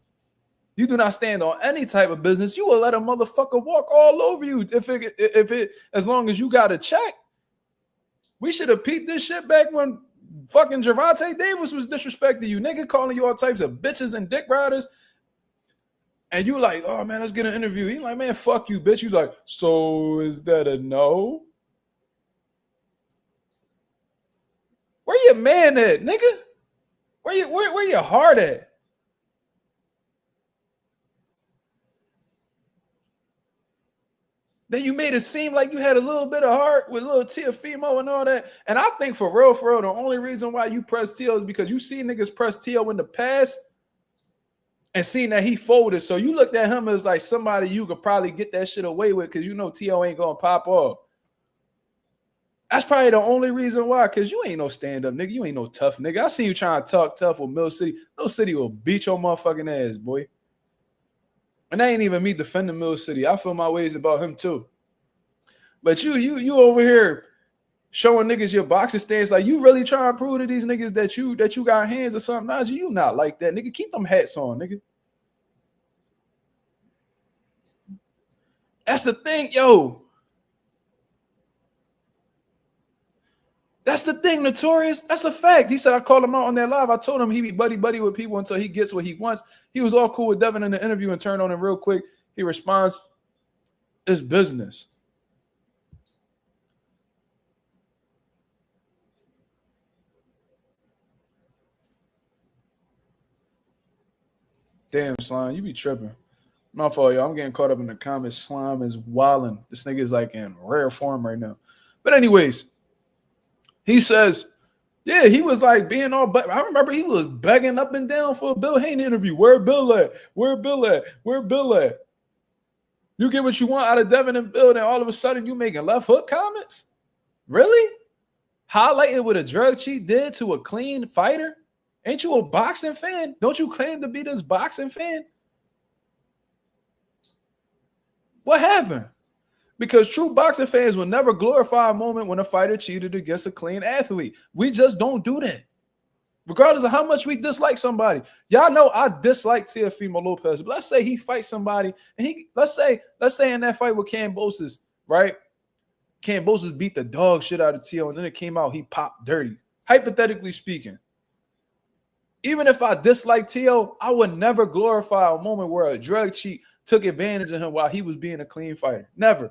A: You do not stand on any type of business. You will let a motherfucker walk all over you as long as you got a check. We should have peeped this shit back when fucking Gervonta Davis was disrespecting you, nigga, calling you all types of bitches and dick riders. And you like, oh man, let's get an interview. He's like, man, fuck you, bitch. He's like, so is that a no? Where your man at, nigga? Where your heart at? Then you made it seem like you had a little bit of heart with little Teofimo and all that. And I think for real, the only reason why you press Teo is because you see niggas press Teo in the past and seen that he folded. So you looked at him as like somebody you could probably get that shit away with because you know Teo ain't gonna pop off. That's probably the only reason why, because you ain't no stand-up nigga. You ain't no tough nigga. I seen you trying to talk tough with Mill City. Mill City will beat your motherfucking ass, boy. And that ain't even me defending Mill City. I feel my ways about him too. But you over here showing niggas your boxing stance, like you really trying to prove to these niggas that you got hands or something. Najee, you not like that, nigga. Keep them hats on, nigga. That's the thing, yo. That's the thing, Notorious. That's a fact. He said I called him out on that live. I told him he be buddy with people until he gets what he wants. He was all cool with Devin in the interview and turned on him real quick. He responds, it's business. Damn, Slime, you be tripping. My fault, y'all. I'm getting caught up in the comments. Slime is wilding. This nigga is like in rare form right now. But anyways, he says, yeah, he was like being all, but I remember he was begging up and down for a Bill Haney interview. Where Bill at? Where Bill at? Where Bill at? You get what you want out of Devin and Bill, and all of a sudden you making left hook comments? Really? Highlighting what a drug cheat did to a clean fighter? Ain't you a boxing fan? Don't you claim to be this boxing fan? What happened? Because true boxing fans will never glorify a moment when a fighter cheated against a clean athlete. We just don't do that. Regardless of how much we dislike somebody. Y'all know I dislike Teofimo Lopez, but let's say he fights somebody, and let's say in that fight with Kambosos, right? Kambosos beat the dog shit out of Teo, and then it came out he popped dirty. Hypothetically speaking. Even if I dislike Teo, I would never glorify a moment where a drug cheat took advantage of him while he was being a clean fighter. Never.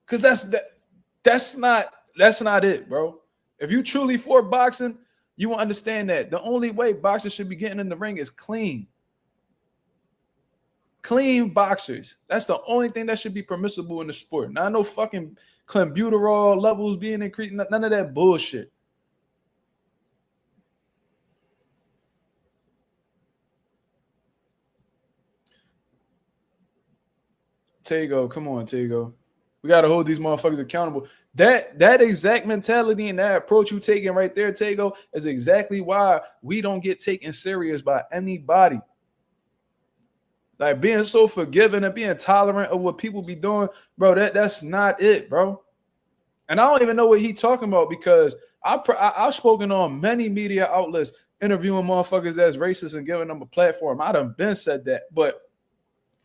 A: Because that's not it, bro. If you truly for boxing, you will understand that the only way boxers should be getting in the ring is clean. Clean boxers. That's the only thing that should be permissible in the sport. Not no fucking clenbuterol levels being increased. None of that bullshit. Tego, come on, Tego. We got to hold these motherfuckers accountable. That exact mentality and that approach you taking right there, Tego, is exactly why we don't get taken serious by anybody. Like being so forgiving and being tolerant of what people be doing, bro, that's not it, bro. And I don't even know what he talking about because I've spoken on many media outlets interviewing motherfuckers that's racist and giving them a platform. I done been said that, but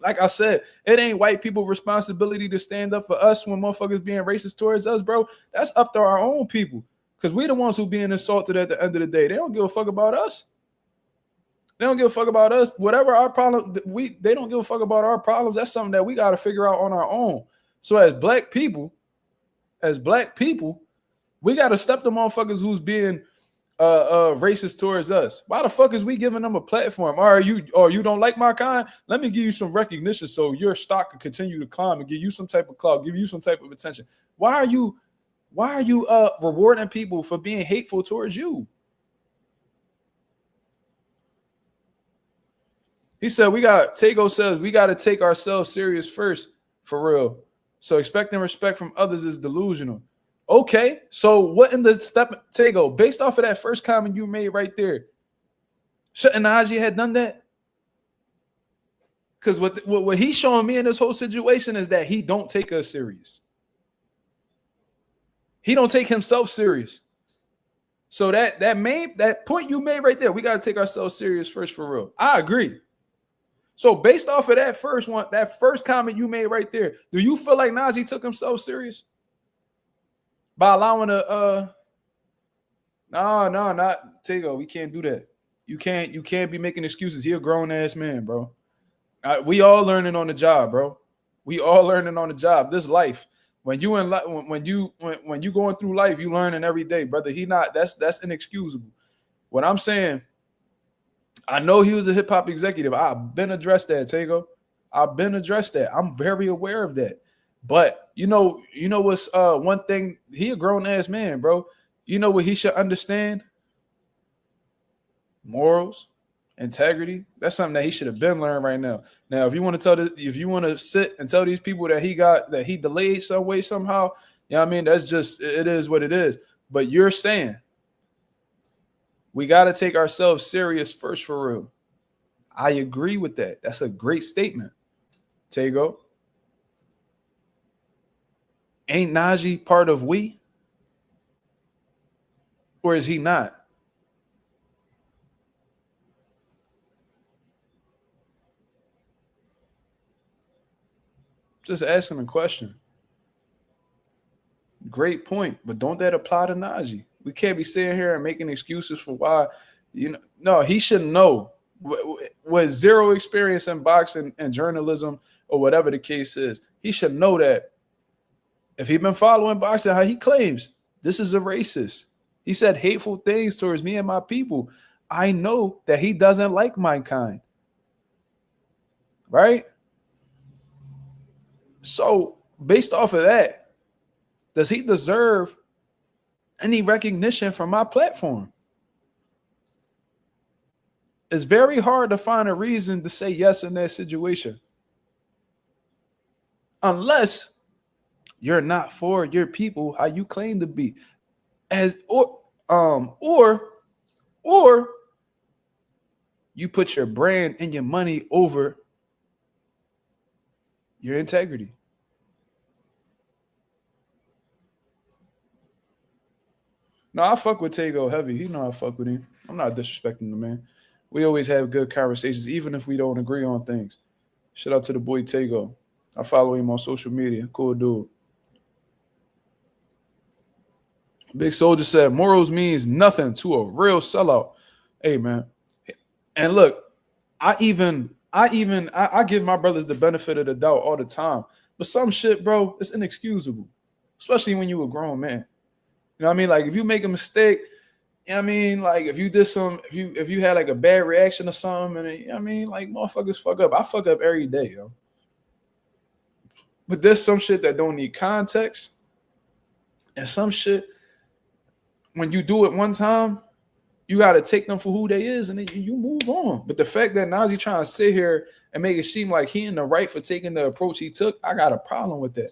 A: like I said, it ain't white people's responsibility to stand up for us when motherfuckers being racist towards us, bro. That's up to our own people because we the ones who being assaulted at the end of the day. They don't give a fuck about us. They don't give a fuck about us. Whatever our problem, they don't give a fuck about our problems. That's something that we got to figure out on our own. So as black people, we got to step the motherfuckers who's being racist towards us. Why the fuck is we giving them a platform? You don't like my kind? Let me give you some recognition so your stock can continue to climb and give you some type of clout, give you some type of attention. Why are you rewarding people for being hateful towards you? He said Tego says we got to take ourselves serious first, for real. So expecting respect from others is delusional. Okay, so what in the step, Tego, based off of that first comment you made right there, shouldn't NAJI had done that? Because what he's showing me in this whole situation is that he don't take us serious. He don't take himself serious. So that point you made right there, we got to take ourselves serious first, for real. I agree. So based off of that first comment you made right there, do you feel like NAJI took himself serious? By allowing not Tego, we can't do that. You can't be making excuses. He a grown ass man, bro. We all learning on the job, bro. We all learning on the job. This life. When you going through life, you learning every day, brother. That's inexcusable. What I'm saying, I know he was a hip hop executive. I've been addressed that, Tego. I've been addressed that. I'm very aware of that. But you know what's one thing? He a grown ass man, bro. You know what he should understand? Morals, integrity. That's something that he should have been learned right now. Now, if you want to sit and tell these people that he delayed some way somehow, you know what I mean? That's just, it is what it is. But you're saying we got to take ourselves serious first for real. I agree with that. That's a great statement. Tego. Ain't Najee part of we? Or is he not? Just asking a question. Great point. But don't that apply to Najee? We can't be sitting here and making excuses for why, no, he should know. With zero experience in boxing and journalism or whatever the case is, he should know that if he's been following boxing, how he claims this is a racist. He said hateful things towards me and my people. I know that he doesn't like my kind. Right? So, based off of that, does he deserve any recognition from my platform? It's very hard to find a reason to say yes in that situation. Unless you're not for your people how you claim to be. Or you put your brand and your money over your integrity. No, I fuck with Tego heavy. He know I fuck with him. I'm not disrespecting the man. We always have good conversations, even if we don't agree on things. Shout out to the boy Tego. I follow him on social media. Cool dude. Big Soldier said, morals means nothing to a real sellout. Hey, man. And look, I give my brothers the benefit of the doubt all the time. But some shit, bro, it's inexcusable. Especially when you a grown man. You know what I mean? Like, if you make a mistake, you know what I mean? Like, if you had like a bad reaction or something, and you know what I mean? Like, motherfuckers fuck up. I fuck up every day, yo. But there's some shit that don't need context. And some shit, when you do it one time, you got to take them for who they is, and then you move on. But the fact that Najee trying to sit here and make it seem like he in the right for taking the approach he took, I got a problem with that.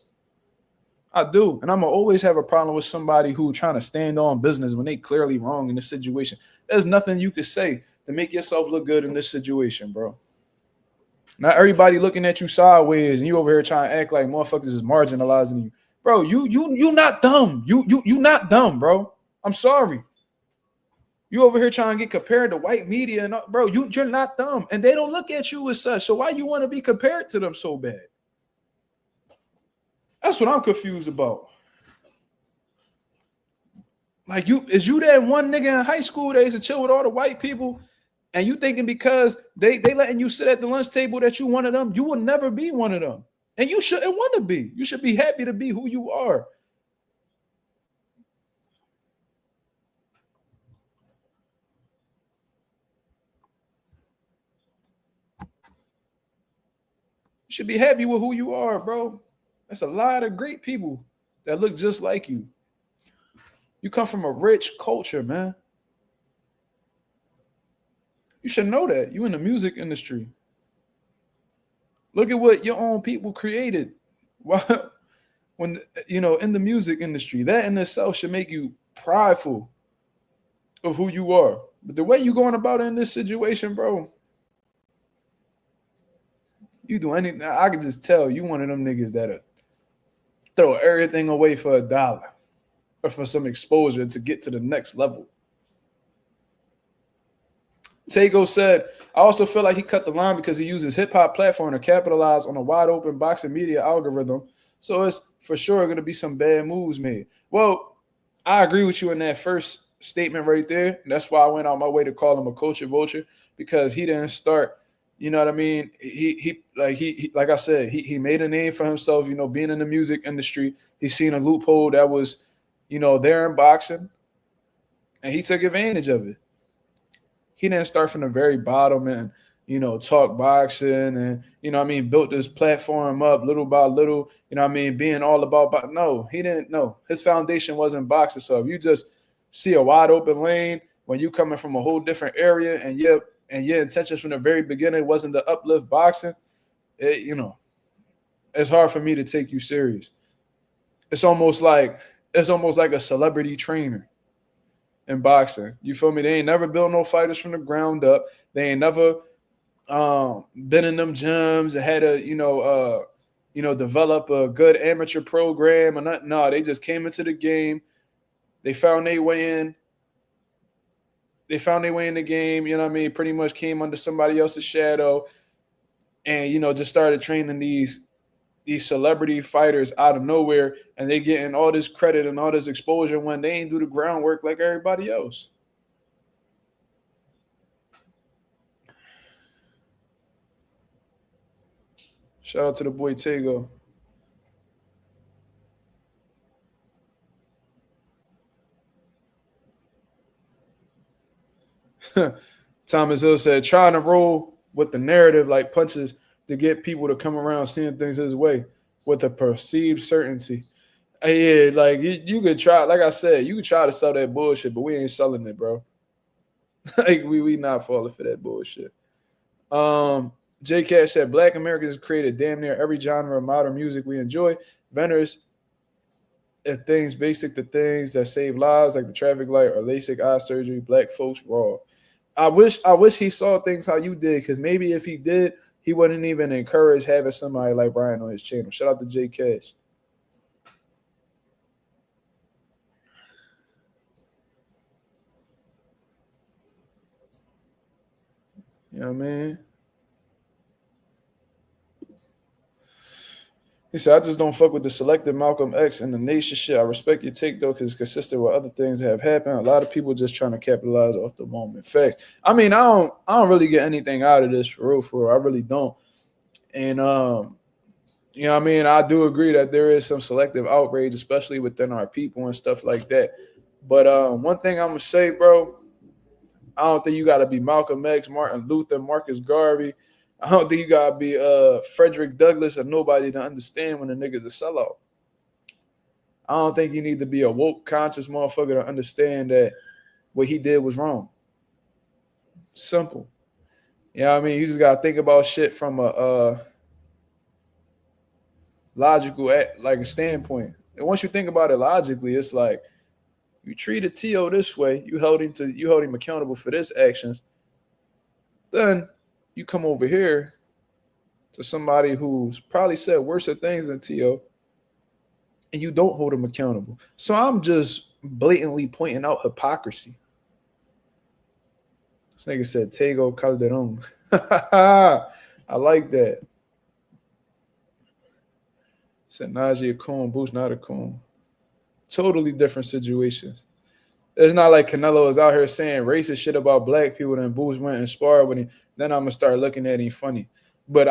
A: I do. And I'm going to always have a problem with somebody who trying to stand on business when they clearly wrong in this situation. There's nothing you could say to make yourself look good in this situation, bro. Not everybody looking at you sideways and you over here trying to act like motherfuckers is marginalizing you. Bro, you not dumb. You not dumb, bro. I'm sorry. You over here trying to get compared to white media, and bro, you're not dumb. And they don't look at you as such. So why you want to be compared to them so bad? That's what I'm confused about. Like, is you that one nigga in high school that used to chill with all the white people, and you thinking because they letting you sit at the lunch table that you one of them, you will never be one of them. And you shouldn't want to be. You should be happy to be who you are. You should be happy with who you are, bro. That's a lot of great people that look just like you. You come from a rich culture, man. You should know that. You in the music industry. Look at what your own people created. When in the music industry, that in itself should make you prideful of who you are. But the way you going about it in this situation, bro, you do anything. I can just tell you one of them niggas that throw everything away for $1 or for some exposure to get to the next level. Tego said, I also feel like he cut the line because he uses hip-hop platform to capitalize on a wide-open boxing media algorithm. So it's for sure going to be some bad moves made. Well, I agree with you in that first statement right there. And that's why I went out my way to call him a culture vulture, because he didn't start. You know what I mean? He like I said, he made a name for himself. You know, being in the music industry, he seen a loophole that was, you know, there in boxing, and he took advantage of it. He didn't start from the very bottom and, you know, talk boxing and, you know what I mean, built this platform up little by little, you know what I mean, being all about no, he didn't. No, his foundation wasn't boxing. So if you just see a wide open lane when you coming from a whole different area, and your intentions from the very beginning wasn't to uplift boxing, you know, it's hard for me to take you serious. It's almost like a celebrity trainer in boxing. You feel me? They ain't never built no fighters from the ground up. They ain't never been in them gyms and had a develop a good amateur program or not. No, they just came into the game. They found their way in. They found their way in the game. You know what I mean? Pretty much came under somebody else's shadow, and just started training these celebrity fighters out of nowhere, and they getting all this credit and all this exposure when they ain't do the groundwork like everybody else. Shout out to the boy Tego. Thomas Hill said, trying to roll with the narrative like punches to get people to come around seeing things his way with a perceived certainty. Yeah, like you could try, like I said, you could try to sell that bullshit, but we ain't selling it, bro. Like we not falling for that bullshit. J Cash said, Black Americans created damn near every genre of modern music we enjoy. Vendors, if things basic to things that save lives, like the traffic light or LASIK eye surgery, Black folks raw. I wish he saw things how you did, because maybe if he did, he wouldn't even encourage having somebody like Brian on his channel. Shout out to J Cash. You know what I mean? He said, I just don't fuck with the selective Malcolm X and the nation shit. I respect your take, though, because it's consistent with other things that have happened. A lot of people just trying to capitalize off the moment. Facts. I mean, I don't really get anything out of this, for real. I really don't. And, you know what I mean? I do agree that there is some selective outrage, especially within our people and stuff like that. But one thing I'm going to say, bro, I don't think you got to be Malcolm X, Martin Luther, Marcus Garvey. I don't think you got to be Frederick Douglass or nobody to understand when a nigga's a sellout. I don't think you need to be a woke, conscious motherfucker to understand that what he did was wrong. Simple. You know what I mean? You just got to think about shit from a logical, like a standpoint. And once you think about it logically, it's like, you treated T.O. this way, you held him accountable for this actions. Then you come over here to somebody who's probably said worse things than T.O., and you don't hold him accountable. So I'm just blatantly pointing out hypocrisy. This nigga said Tego Calderon. I like that. Said Najee a coon, Boost not a coon. Totally different situations. It's not like Canelo is out here saying racist shit about black people, then Boost went and sparred with him. Then I'm gonna start looking at him funny. But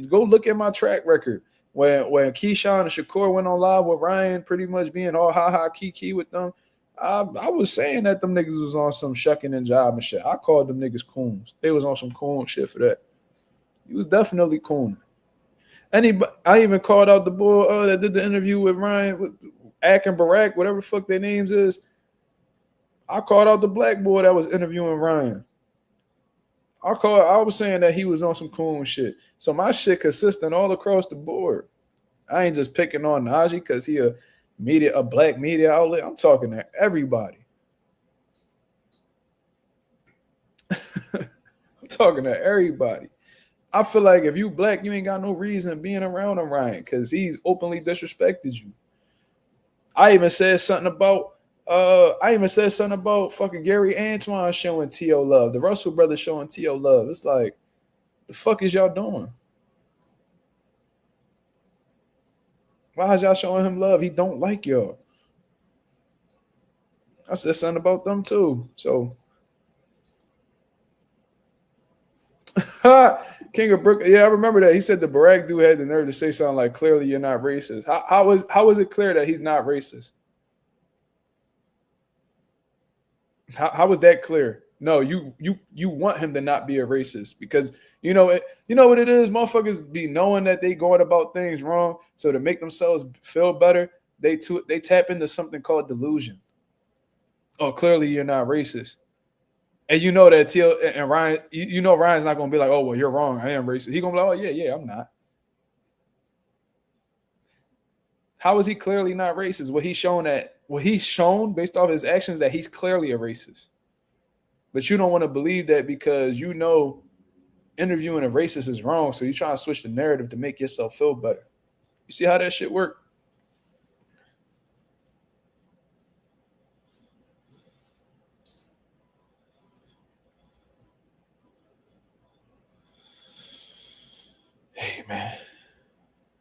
A: go look at my track record. When Keyshawn and Shakur went on live with Ryan, pretty much being all kiki with them, I was saying that them niggas was on some shucking and jiving shit. I called them niggas coons. They was on some coon shit for that. He was definitely coon. I even called out the boy that did the interview with Ryan, with Ak and Barack, whatever the fuck their names is. I called out the black boy that was interviewing Ryan. I was saying that he was on some cool shit. So my shit consistent all across the board. I ain't just picking on Najee because he a black media outlet. I'm talking to everybody. I'm talking to everybody. I feel like if you black, you ain't got no reason being around him, Ryan, because he's openly disrespected you. I even said something about fucking Gary Antoine showing T.O. love. The Russell brothers showing T.O. love. It's like, the fuck is y'all doing? Why is y'all showing him love? He don't like y'all. I said something about them too. So King of Brook, yeah, I remember that. He said the Barack dude had the nerve to say something like, "Clearly, you're not racist." How was it clear that he's not racist? How was that clear? No, you want him to not be a racist because you know what it is. Motherfuckers be knowing that they going about things wrong, so to make themselves feel better, they tap into something called delusion. Oh, clearly you're not racist. And you know that Teal and Ryan, you know Ryan's not gonna be like, oh well, you're wrong. I am racist. He gonna be like, oh yeah, I'm not. How is he clearly not racist? What he's shown based off his actions that he's clearly a racist. But you don't want to believe that because you know interviewing a racist is wrong. So you try to switch the narrative to make yourself feel better. You see how that shit work? Hey man,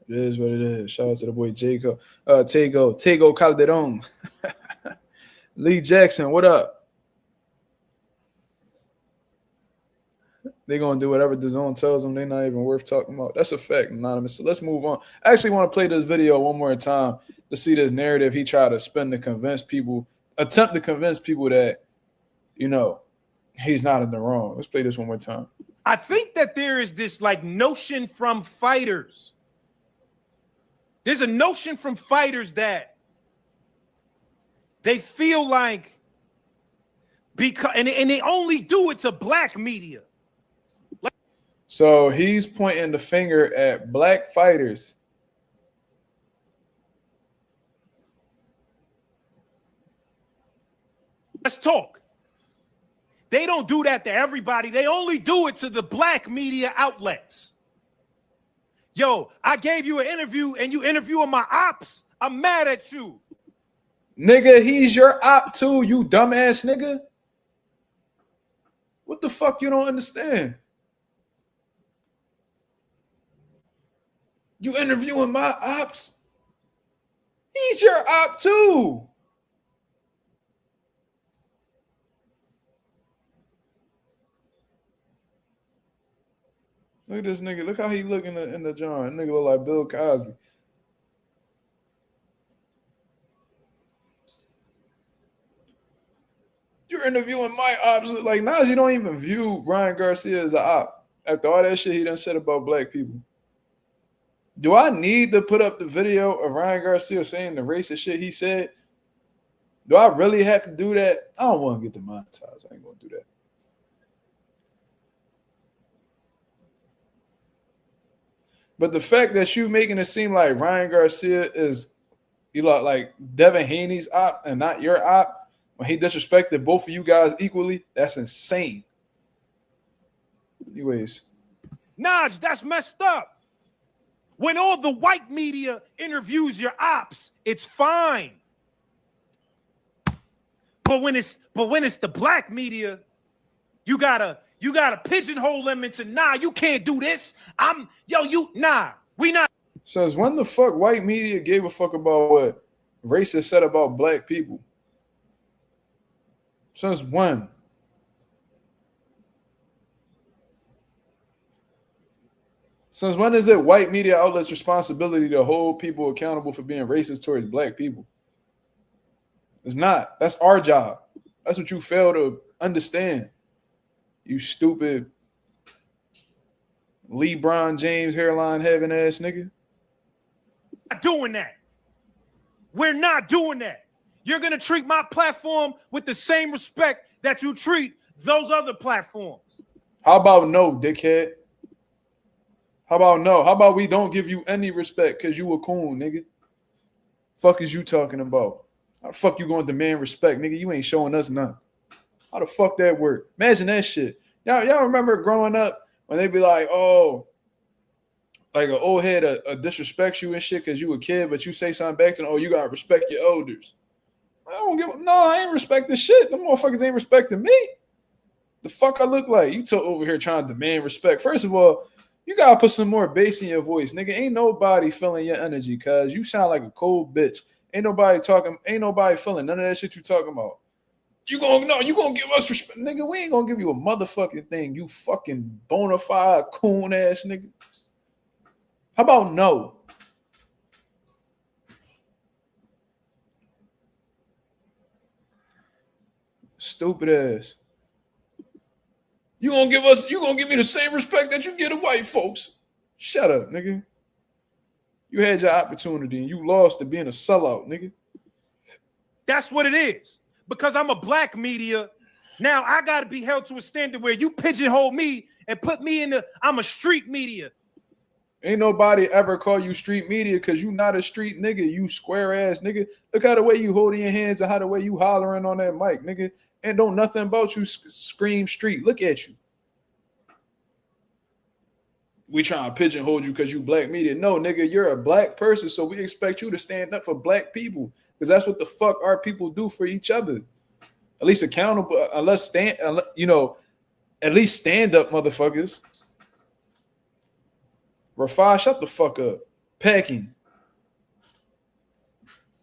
A: it is what it is. Shout out to the boy Jago, Tego Calderon, Lee Jackson. What up? They're gonna do whatever the zone tells them. They're not even worth talking about. That's a fact, anonymous. So let's move on. I actually want to play this video one more time to see this narrative he tried to spin to attempt to convince people that, you know, he's not in the wrong. Let's play this one more time.
C: I think that there is this like notion from fighters. There's a notion from fighters that they feel like because and they only do it to black media.
A: So he's pointing the finger at black fighters.
C: Let's talk. They don't do that to everybody. They only do it to the black media outlets. Yo, I gave you an interview and you interviewing my ops. I'm mad at you.
A: Nigga, he's your op too, you dumbass nigga. What the fuck you don't understand? You interviewing my ops? He's your op too. Look at this nigga. Look how he look in the John. Nigga look like Bill Cosby. You're interviewing my ops. Like Najee don't even view Ryan Garcia as an op. After all that shit he done said about black people. Do I need to put up the video of Ryan Garcia saying the racist shit he said? Do I really have to do that? I don't want to get demonetized. I ain't going to do that. But the fact that you making it seem like Ryan Garcia is, you know, like Devin Haney's op and not your op, when he disrespected both of you guys equally, that's insane. Anyways.
C: Naj, that's messed up. When all the white media interviews your ops, it's fine. But when it's the black media, you gotta pigeonhole them into nah, you can't do this. We not.
A: Says when the fuck white media gave a fuck about what racists said about black people? Since when? Since when is it white media outlets' responsibility to hold people accountable for being racist towards black people? It's not. That's our job. That's what you fail to understand. You stupid LeBron James hairline having ass nigga.
C: Not doing that. We're not doing that. You're gonna treat my platform with the same respect that you treat those other platforms.
A: How about no, dickhead? How about no? How about we don't give you any respect because you a coon, nigga? Fuck is you talking about? How the fuck you gonna demand respect, nigga? You ain't showing us none. How the fuck that work? Imagine that shit. Y'all remember growing up when they be like, oh, like an old head disrespects you and shit because you a kid, but you say something back to them, oh, you gotta respect your elders. I ain't respecting shit. Them motherfuckers ain't respecting me. The fuck I look like? You over here trying to demand respect. First of all, you gotta put some more bass in your voice, nigga. Ain't nobody feeling your energy, cuz you sound like a cold bitch. Ain't nobody feeling none of that shit you talking about. You gonna give us respect, nigga? We ain't gonna give you a motherfucking thing. You fucking bona fide coon ass nigga. How about no? Stupid ass. You gonna give me the same respect that you give to white folks? Shut up, nigga. You had your opportunity and you lost to being a sellout, nigga.
C: That's what it is. Because I'm a black media, now I gotta be held to a standard where you pigeonhole me and put me in I'm a street media.
A: Ain't nobody ever call you street media because you not a street nigga, you square ass nigga. Look how the way you holding your hands and how the way you hollering on that mic, nigga. And don't nothing about you scream street. Look at you. We trying to pigeonhole you because you black media. No, nigga, you're a black person, so we expect you to stand up for black people because that's what the fuck our people do for each other. At least accountable, at least stand up, motherfuckers. Rafah, shut the fuck up. Packing.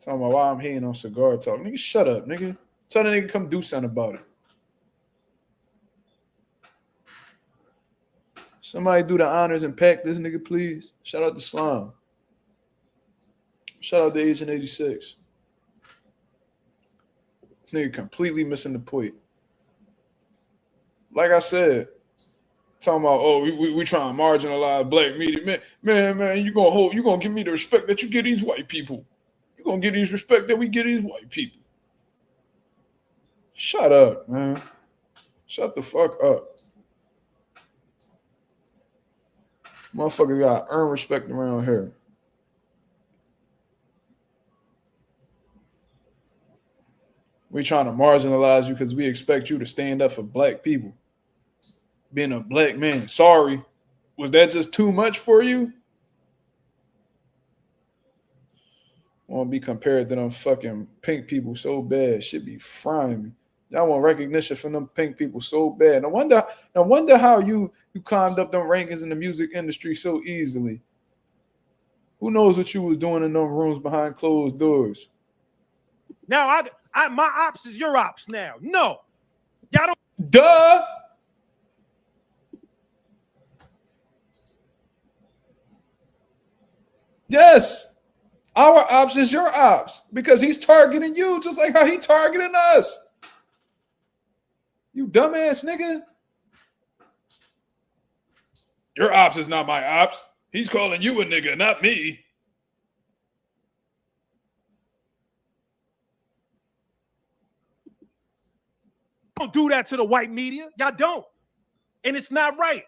A: Talking about why I'm hating on cigar talk. Nigga, shut up, nigga. Tell the nigga come do something about it. Somebody do the honors and pack this nigga, please. Shout out to Slime. Shout out to Agent 86. Nigga completely missing the point. Like I said, talking about, oh, we trying to marginalize black media. Man, you gonna give me the respect that you give these white people. You gonna give these respect that we give these white people. Shut up, man. Shut the fuck up. Motherfuckers gotta earn respect around here. We trying to marginalize you because we expect you to stand up for black people. Being a black man. Sorry. Was that just too much for you? I want to be compared to them fucking pink people so bad. Shit be frying me. Y'all want recognition from them pink people so bad. No wonder how you climbed up them rankings in the music industry so easily. Who knows what you was doing in them rooms behind closed doors?
C: Now my ops is your ops now. No. Y'all don't.
A: Duh. Yes. Our ops is your ops because he's targeting you just like how he targeting us. You dumbass nigga. Your ops is not my ops. He's calling you a nigga, not me.
C: Don't do that to the white media. Y'all don't. And it's not right.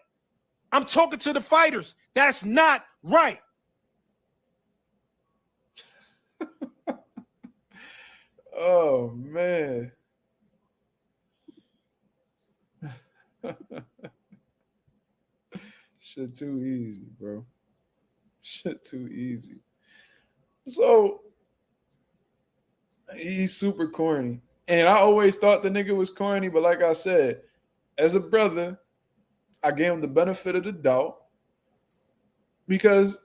C: I'm talking to the fighters. That's not right.
A: Oh, man. Shit too easy, bro. Shit too easy. So, he's super corny. And I always thought the nigga was corny, but like I said, as a brother, I gave him the benefit of the doubt because,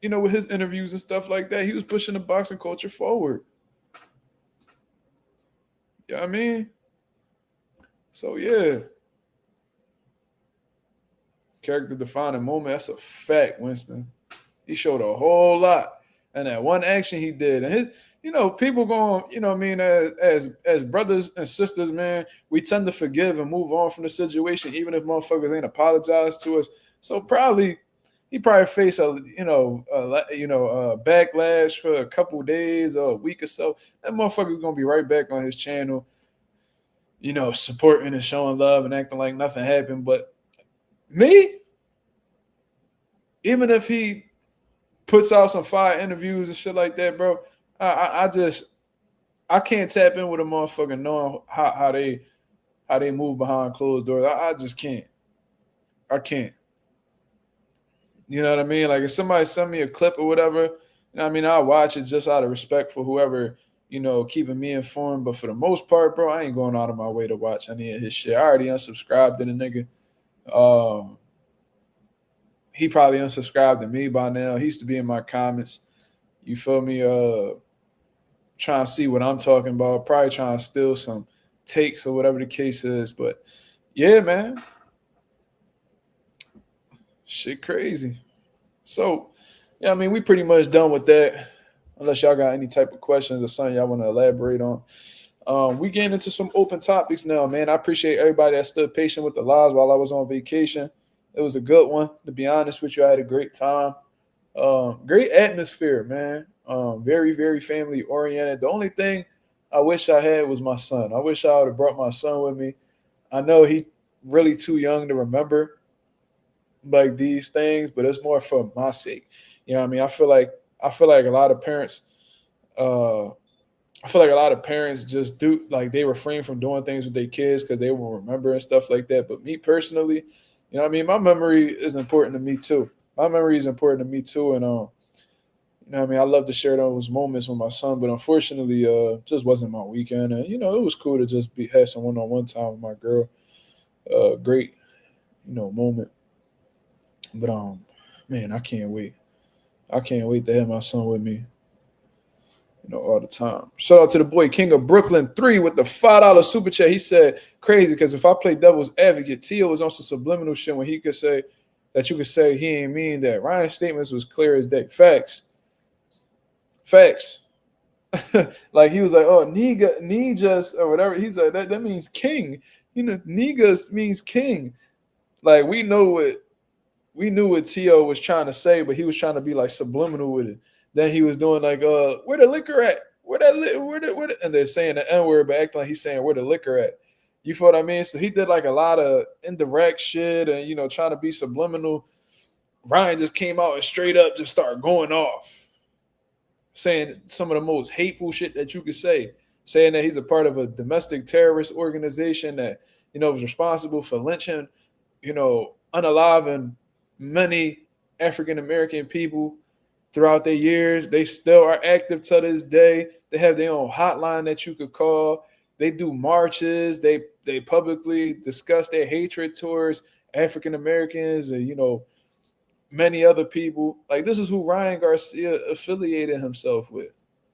A: with his interviews and stuff like that, he was pushing the boxing culture forward. You know what I mean? So, yeah. Character defining moment. That's a fact, Winston. He showed a whole lot. And that one action he did. And his, people going, as brothers and sisters, man, we tend to forgive and move on from the situation, even if motherfuckers ain't apologized to us. So he probably faced a backlash for a couple days or a week or so. That motherfucker's gonna be right back on his channel, supporting and showing love and acting like nothing happened. But me, even if he puts out some fire interviews and shit like that, bro, I can't tap in with a motherfucker knowing how they move behind closed doors. I just can't. I can't. You know what I mean? Like if somebody send me a clip or whatever, I'll watch it just out of respect for whoever, keeping me informed. But for the most part, bro, I ain't going out of my way to watch any of his shit. I already unsubscribed to the nigga. He probably unsubscribed to me by now. He used to be in my comments. You feel me? Trying to see what I'm talking about. Probably trying to steal some takes or whatever the case is. But yeah, man, shit crazy. So yeah, I mean, we pretty much done with that. Unless y'all got any type of questions or something y'all want to elaborate on. We getting into some open topics now, man. I appreciate everybody that stood patient with the lives while I was on vacation. It was a good one. To be honest with you, I had a great time. Great atmosphere, man. Very, very family oriented. The only thing I wish I had was my son. I wish I would have brought my son with me. I know he really too young to remember like these things, but it's more for my sake. You know what I mean? I feel like a lot of parents just do like they refrain from doing things with their kids because they will remember and stuff like that. But me personally, you know what I mean, my memory is important to me too. And you know what I mean, I love to share those moments with my son, but unfortunately, just wasn't my weekend. And you know, it was cool to just have some one-on-one time with my girl. Great, you know, moment. But man, I can't wait. I can't wait to have my son with me, you know, all the time. Shout out to the boy King of Brooklyn 3 with the $5 super chat. He said, crazy, because if I play devil's advocate, Tio was on some subliminal shit when he could say that you could say he ain't mean that. Ryan's statements was clear as day. Facts. Like he was like, oh, Nijas or whatever. He's like, that means king. You know, Niggas means king. Like we knew what Tio was trying to say, but he was trying to be like subliminal with it. Then he was doing like, where the liquor at? Where the and they're saying the N-word, but acting like he's saying where the liquor at. You feel what I mean? So he did like a lot of indirect shit and, you know, trying to be subliminal. Ryan just came out and straight up just started going off, saying some of the most hateful shit that you could say, saying that he's a part of a domestic terrorist organization that, you know, was responsible for lynching, you know, unaliving many African-American people throughout their years. They still are active to this day. They have their own hotline that you could call. They do marches. They publicly discuss their hatred towards African Americans and, you know, many other people. Like, this is who Ryan Garcia affiliated himself with.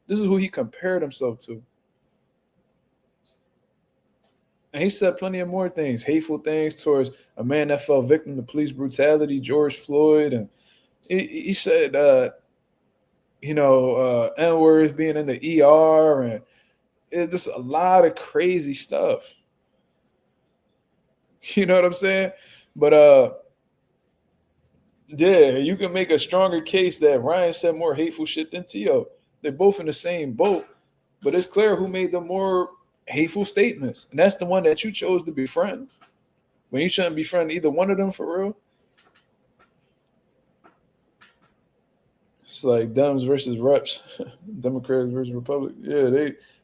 A: This is who he compared himself to. And he said plenty of more things, hateful things towards a man that fell victim to police brutality, George Floyd. And he said, N-words being in the ER and just a lot of crazy stuff. You know what I'm saying? But yeah, you can make a stronger case that Ryan said more hateful shit than Tio. They're both in the same boat, but it's clear who made the more hateful statements. And that's the one that you chose to befriend when you shouldn't befriend either one of them for real. It's like Dems versus Reps, Democrats versus Republic. Yeah,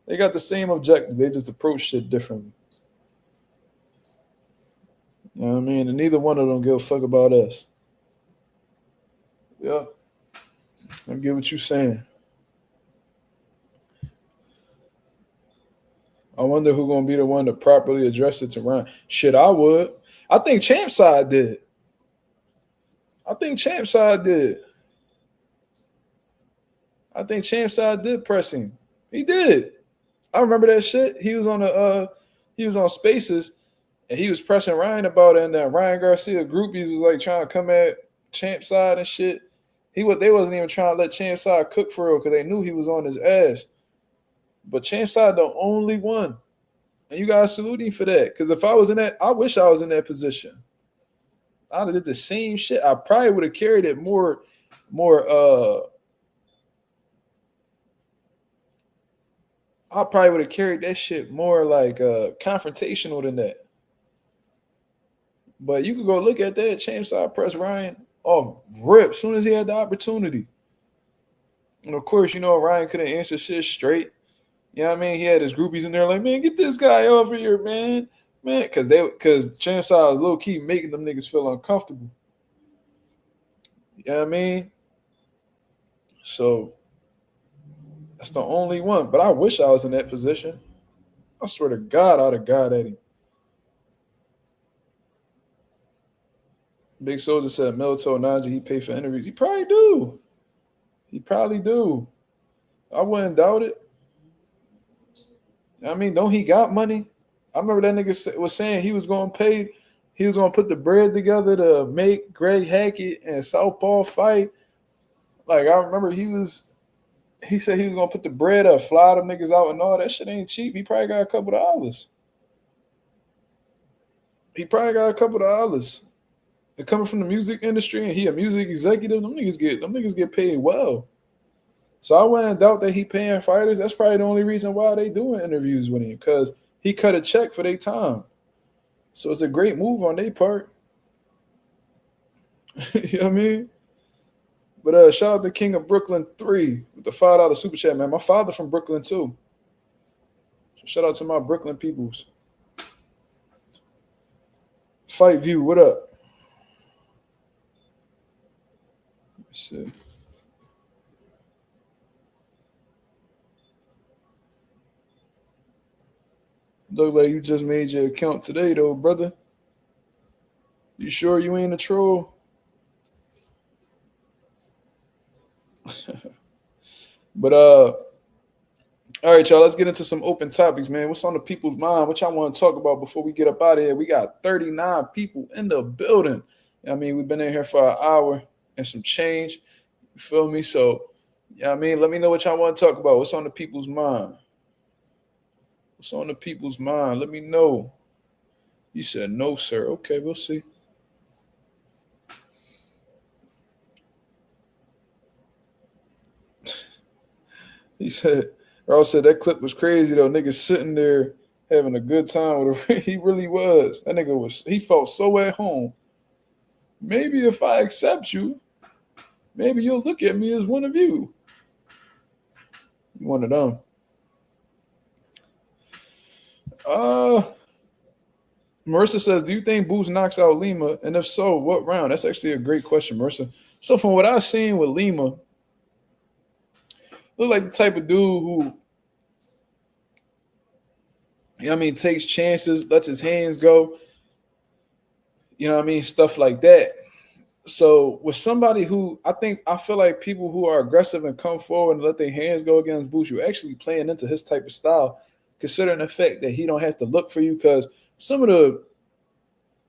A: they got the same objectives. They just approach shit differently. You know what I mean? And neither one of them give a fuck about us. Yeah. I get what you're saying. I wonder who's going to be the one to properly address it to Ryan. Shit, I would. I think Champ Side did. I think Champ Side did press him. He did. I remember that shit. He was on Spaces and he was pressing Ryan about it, and then Ryan Garcia groupie was like trying to come at Champ Side and shit. They wasn't even trying to let Champ Side cook for real because they knew he was on his ass. But Champ Side the only one. And you guys salute him for that. Because if I was in that, I wish I was in that position. I'd have did the same shit. I probably would have carried it more I probably would have carried that shit more like confrontational than that. But you could go look at that. Champ Side press Ryan off rip as soon as he had the opportunity. And of course, you know, Ryan couldn't answer shit straight. You know what I mean? He had his groupies in there like, man, get this guy over here, man. Man, because Champ Side was low-key making them niggas feel uncomfortable. You know what I mean? So that's the only one. But I wish I was in that position. I swear to God, I'd have got at him. Big Soldier said Mel told NAJI he paid for interviews. He probably do. I wouldn't doubt it. I mean, don't he got money? I remember that nigga was saying he was going to put the bread together to make Greg Hackett and Southpaw fight. Like, I remember he said he was going to put the bread up, fly them niggas out and all that shit ain't cheap. He probably got a couple of dollars. And coming from the music industry and he a music executive, them niggas get paid well. So I wouldn't doubt that he paying fighters. That's probably the only reason why they doing interviews with him, because he cut a check for their time. So it's a great move on their part. You know what I mean? But shout out to King of Brooklyn 3 with the $5 super chat, man. My father from Brooklyn too. So shout out to my Brooklyn peoples. Fight View, what up? Let's see. Look like you just made your account today, though, brother. You sure you ain't a troll? But all right, y'all. Let's get into some open topics, man. What's on the people's mind? What y'all want to talk about before we get up out of here? We got 39 people in the building. I mean, we've been in here for an hour and some change. You feel me? So, I mean, let me know what y'all want to talk about. What's on the people's mind? What's on the people's mind? Let me know. You said no, sir. Okay, we'll see. He said, Ross said that clip was crazy though. Nigga sitting there having a good time with her. He really was. That nigga he felt so at home. Maybe if I accept you, maybe you'll look at me as one of you. One of them. Marissa says, do you think Boots knocks out Lima? And if so, what round? That's actually a great question, Marissa. So from what I've seen with Lima, look like the type of dude who, you know what I mean, takes chances, lets his hands go, you know what I mean, stuff like that. So with somebody who I feel like people who are aggressive and come forward and let their hands go against Boots, you're actually playing into his type of style, considering the fact that he don't have to look for you, because some of the,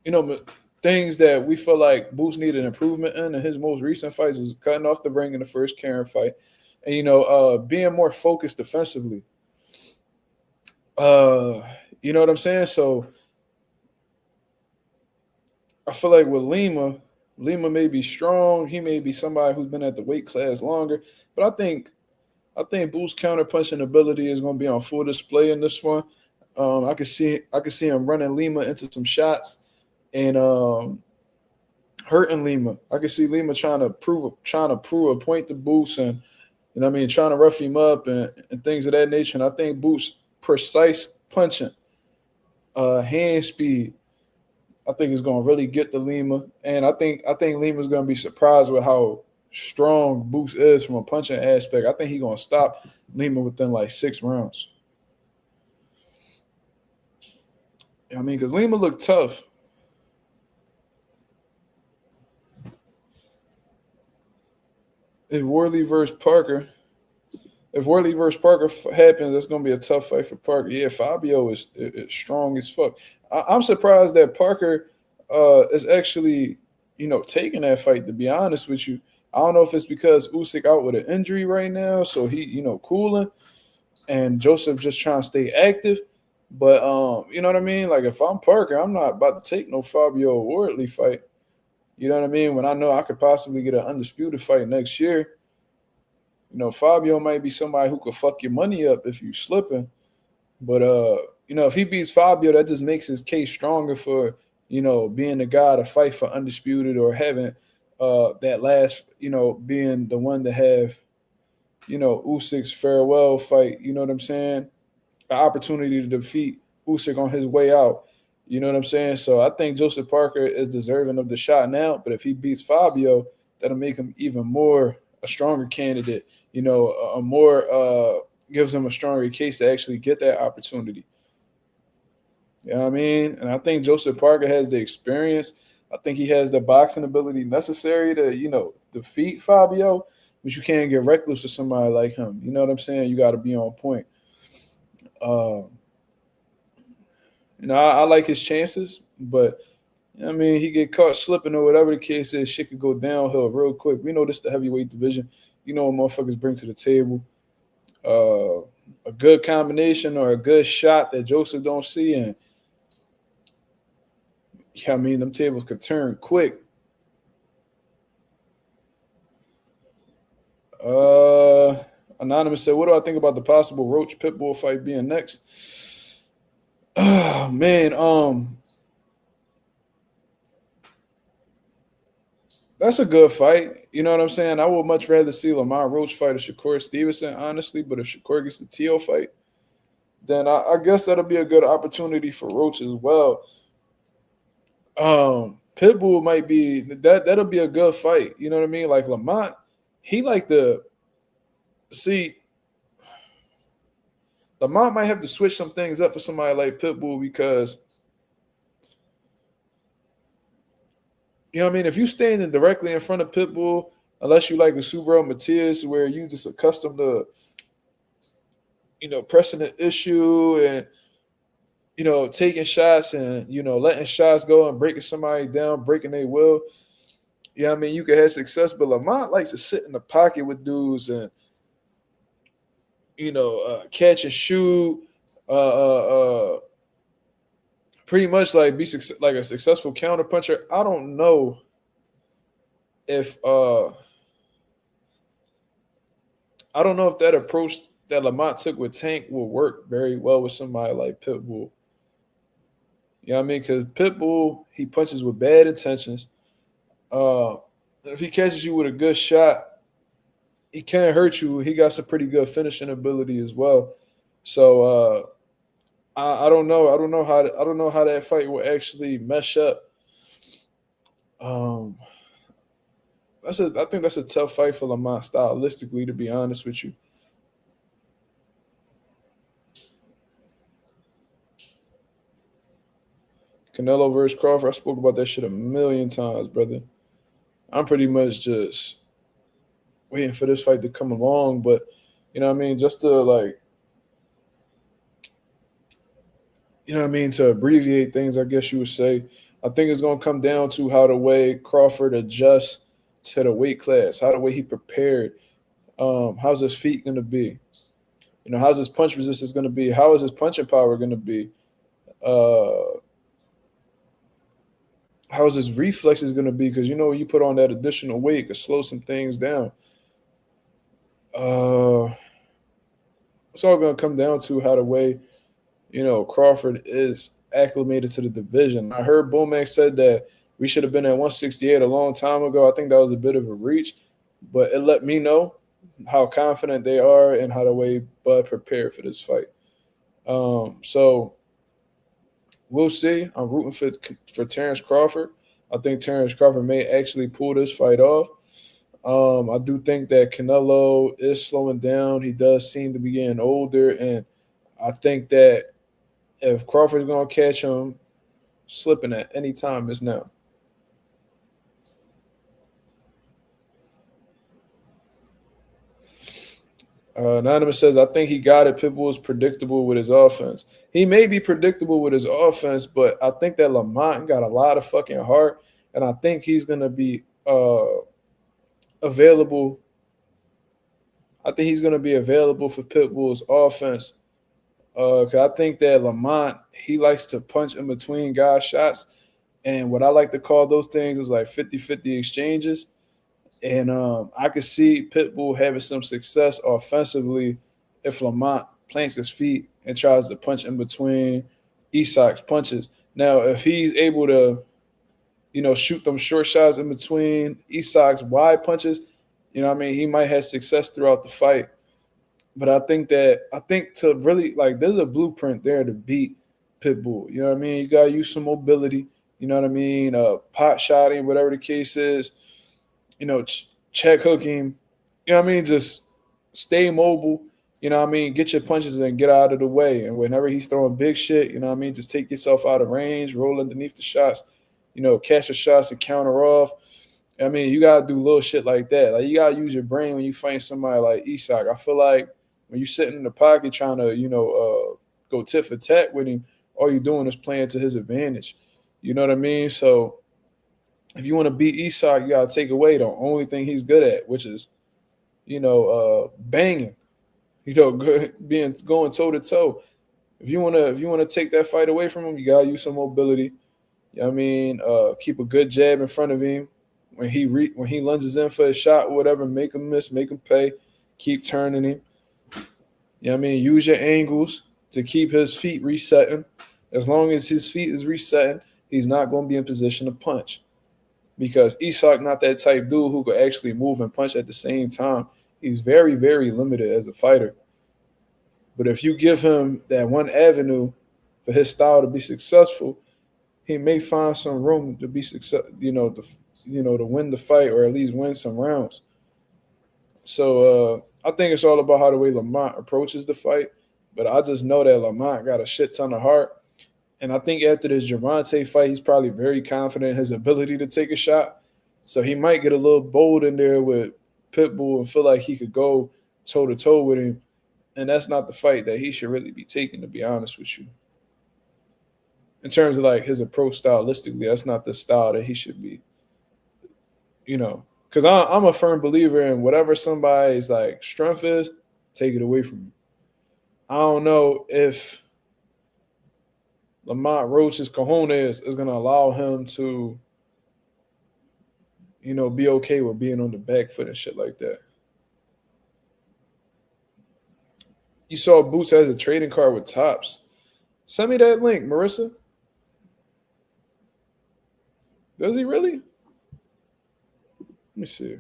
A: you know, things that we feel like Boots needed improvement in his most recent fights was cutting off the ring in the first Karen fight. And, you know, being more focused defensively. You know what I'm saying? So I feel like with Lima may be strong. He may be somebody who's been at the weight class longer. But I think Boo's counter-punching ability is going to be on full display in this one. I could see him running Lima into some shots and hurting Lima. I could see Lima trying to prove a point to Boots and, you know what I mean, trying to rough him up and things of that nature. And I think Boots' precise punching, hand speed, I think is going to really get to Lima. And I think Lima's going to be surprised with how strong Boots is from a punching aspect. I think he's going to stop Lima within like 6 rounds. I mean, because Lima looked tough. If Worley versus Parker happens, that's going to be a tough fight for Parker. Yeah, Fabio is strong as fuck. I'm surprised that Parker is actually, you know, taking that fight, to be honest with you. I don't know if it's because Usyk out with an injury right now, so he, you know, cooling, and Joseph just trying to stay active. But, you know what I mean? Like, if I'm Parker, I'm not about to take no Fabio Wardley fight. You know what I mean? When I know I could possibly get an undisputed fight next year. You know, Fabio might be somebody who could fuck your money up if you slipping. But, you know, if he beats Fabio, that just makes his case stronger for, you know, being the guy to fight for undisputed, or having that last, you know, being the one to have, you know, Usyk's farewell fight. You know what I'm saying? An opportunity to defeat Usyk on his way out. You know what I'm saying? So I think Joseph Parker is deserving of the shot now. But if he beats Fabio, that'll make him even more a stronger candidate. You know, gives him a stronger case to actually get that opportunity. You know what I mean? And I think Joseph Parker has the experience. I think he has the boxing ability necessary to, you know, defeat Fabio. But you can't get reckless with somebody like him. You know what I'm saying? You got to be on point. You know, I like his chances, but I mean, he get caught slipping or whatever the case is, shit could go downhill real quick. We know this is the heavyweight division. You know what motherfuckers bring to the table. A good combination or a good shot that Joseph don't see, and yeah, I mean, them tables could turn quick. Anonymous said, "What do I think about the possible Roach Pitbull fight being next?" Oh man, that's a good fight. You know what I'm saying? I would much rather see Lamar Roach fight a Shakur Stevenson, honestly. But if Shakur gets the Teo fight, then I guess that'll be a good opportunity for Roach as well. Pitbull might be that'll be a good fight. You know what I mean? Like Lamont, he like the see. Lamont might have to switch some things up for somebody like Pitbull because, you know what I mean? If you standing directly in front of Pitbull, unless you like a Subaru Matias where you just accustomed to, you know, pressing the issue and, you know, taking shots and, you know, letting shots go and breaking somebody down, breaking their will, you know what I mean? You can have success, but Lamont likes to sit in the pocket with dudes and, you know, catch and shoot, pretty much like be like a successful counter puncher. I don't know if that approach that Lamont took with Tank will work very well with somebody like Pitbull. You know what I mean? Because Pitbull, he punches with bad intentions. If he catches you with a good shot, he can't hurt you. He got some pretty good finishing ability as well. So I don't know. I don't know how that fight will actually mesh up. I think that's a tough fight for Lamont stylistically, to be honest with you. Canelo versus Crawford. I spoke about that shit a million times, brother. I'm pretty much just waiting for this fight to come along, but you know what I mean? Just to like, you know what I mean? To abbreviate things, I guess you would say. I think it's going to come down to how the way Crawford adjusts to the weight class, how the way he prepared. How's his feet going to be? You know, how's his punch resistance going to be? How is his punching power going to be? How is his reflexes going to be? Because, you know, you put on that additional weight, it could slow some things down. It's all going to come down to how the way, you know, Crawford is acclimated to the division. I heard Bomac said that we should have been at 168 a long time ago. I think that was a bit of a reach, but it let me know how confident they are and how the way Bud prepared for this fight. So we'll see. I'm rooting for Terrence Crawford. I think Terrence Crawford may actually pull this fight off. I do think that Canelo is slowing down. He does seem to be getting older, and I think that if Crawford's going to catch him slipping at any time, it's now. Anonymous says, I think he got it. Pitbull is predictable with his offense. He may be predictable with his offense, but I think that Lamont got a lot of fucking heart, and I think he's going to be available. I think he's going to be available for Pitbull's offense. Because I think that Lamont, he likes to punch in between guys' shots. And what I like to call those things is like 50-50 exchanges. And I could see Pitbull having some success offensively if Lamont plants his feet and tries to punch in between Isak's punches. Now, if he's able to, you know, shoot them short shots in between Isak's wide punches, you know what I mean, he might have success throughout the fight. But I think to really, like, there's a blueprint there to beat Pitbull. You know what I mean? You got to use some mobility. You know what I mean? Pot shotting, whatever the case is. You know, check hooking. You know what I mean? Just stay mobile. You know what I mean? Get your punches and get out of the way. And whenever he's throwing big shit, you know what I mean? Just take yourself out of range, roll underneath the shots. You know, catch the shots and counter off. I mean, you got to do little shit like that. Like, you got to use your brain when you find somebody like Isak. I feel like when you're sitting in the pocket trying to, you know, go tit for tat with him, all you're doing is playing to his advantage. You know what I mean? So if you want to beat Isak, you gotta take away the only thing he's good at, which is, banging. Going toe to toe. If you wanna take that fight away from him, you gotta use some mobility. You know what I mean? Keep a good jab in front of him when he lunges in for a shot or whatever. Make him miss, make him pay. Keep turning him. You know what I mean? Use your angles to keep his feet resetting. As long as his feet is resetting, he's not going to be in position to punch. Because Isak not that type dude who could actually move and punch at the same time. He's very, very limited as a fighter. But if you give him that one avenue for his style to be successful, he may find some room to be successful, to win the fight or at least win some rounds. So I think it's all about how the way Lamont approaches the fight. But I just know that Lamont got a shit ton of heart. And I think after this Gervonta fight, he's probably very confident in his ability to take a shot. So he might get a little bold in there with Pitbull and feel like he could go toe-to-toe with him. And that's not the fight that he should really be taking, to be honest with you. In terms of like his approach stylistically, that's not the style that he should be, Because I'm a firm believer in whatever somebody's like strength is, take it away from him. I don't know if Lamont Roach's cojones is going to allow him to, be okay with being on the back foot and shit like that. You saw Boots has a trading card with Tops. Send me that link, Marissa. Does he really? Let me see.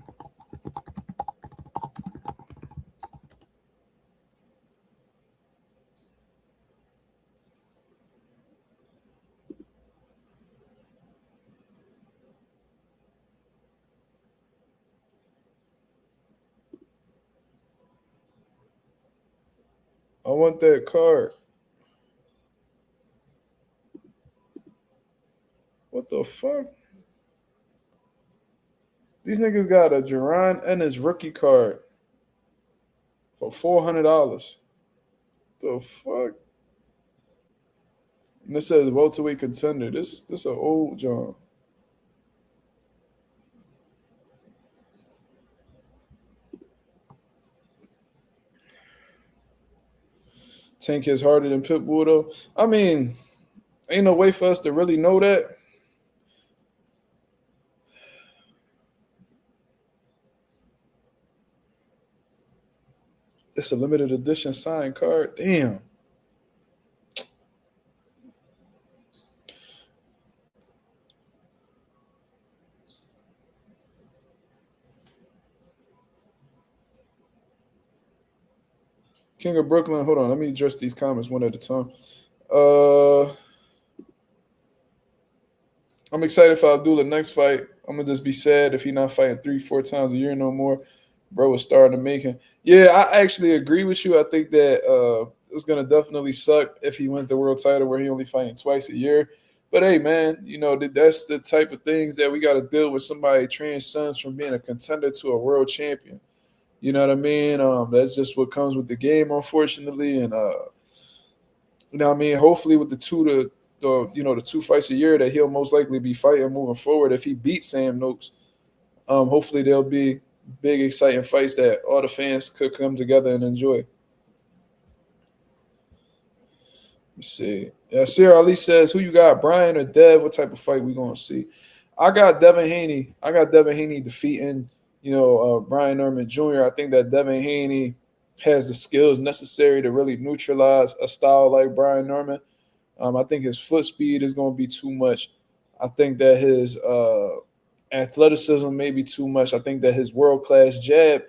A: I want that card. What the fuck? These niggas got a Duran and his rookie card for $400. The fuck? And this says welterweight contender. This an old John. Tank is harder than Pitbull though. I mean, ain't no way for us to really know that. It's a limited edition signed card. Damn. King of Brooklyn, hold on. Let me address these comments one at a time. I'm excited for Abdullah next fight. I'm going to just be sad if he's not fighting 3-4 times a year no more. Bro was starting to make him. Yeah, I actually agree with you. I think that it's going to definitely suck if he wins the world title where he only fighting twice a year. But, hey, man, that's the type of things that we got to deal with. Somebody transcends from being a contender to a world champion. You know what I mean? That's just what comes with the game, unfortunately. And, hopefully with the two fights a year that he'll most likely be fighting moving forward, if he beats Sam Noakes, hopefully there'll be big, exciting fights that all the fans could come together and enjoy. Let's see. Yeah, Sarah Ali says, who you got, Brian or Dev? What type of fight we going to see? I got Devin Haney. Defeating Brian Norman Jr. I think that Devin Haney has the skills necessary to really neutralize a style like Brian Norman. I think his foot speed is going to be too much. I think that his athleticism may be too much. I think that his world-class jab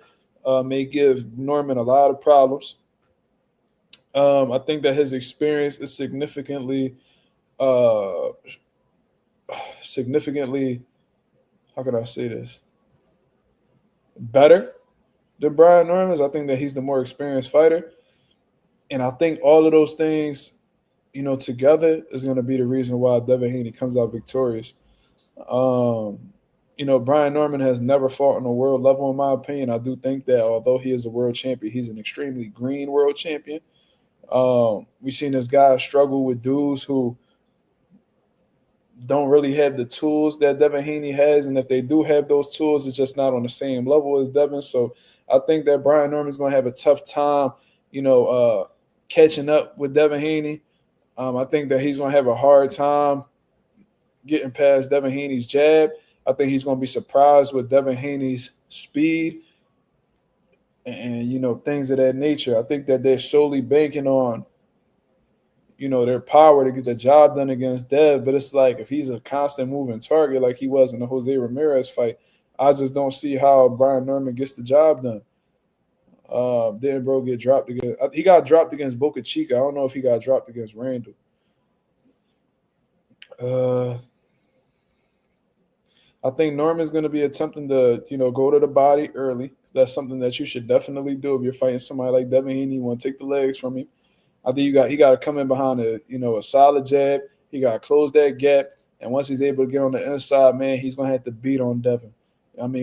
A: may give Norman a lot of problems. I think that his experience is significantly, how can I say this? Better than Brian Norman's. I think that he's the more experienced fighter. And I think all of those things, together is going to be the reason why Devin Haney comes out victorious. Brian Norman has never fought on a world level, in my opinion. I do think that although he is a world champion, he's an extremely green world champion. We've seen this guy struggle with dudes who don't really have the tools that Devin Haney has, and if they do have those tools, it's just not on the same level as Devin. So I think that Brian Norman's going to have a tough time, catching up with Devin Haney. I think that he's going to have a hard time getting past Devin Haney's jab. I think he's going to be surprised with Devin Haney's speed and things of that nature. I think that they're solely banking on their power to get the job done against Dev. But it's like if he's a constant moving target like he was in the Jose Ramirez fight, I just don't see how Brian Norman gets the job done. Didn't bro get dropped against? He got dropped against Boca Chica. I don't know if he got dropped against Randall. I think Norman's going to be attempting to, go to the body early. That's something that you should definitely do if you're fighting somebody like Devin Haney. You want to take the legs from him. I think he got to come in behind a solid jab. He got to close that gap, and once he's able to get on the inside, man, he's going to have to beat on Devin.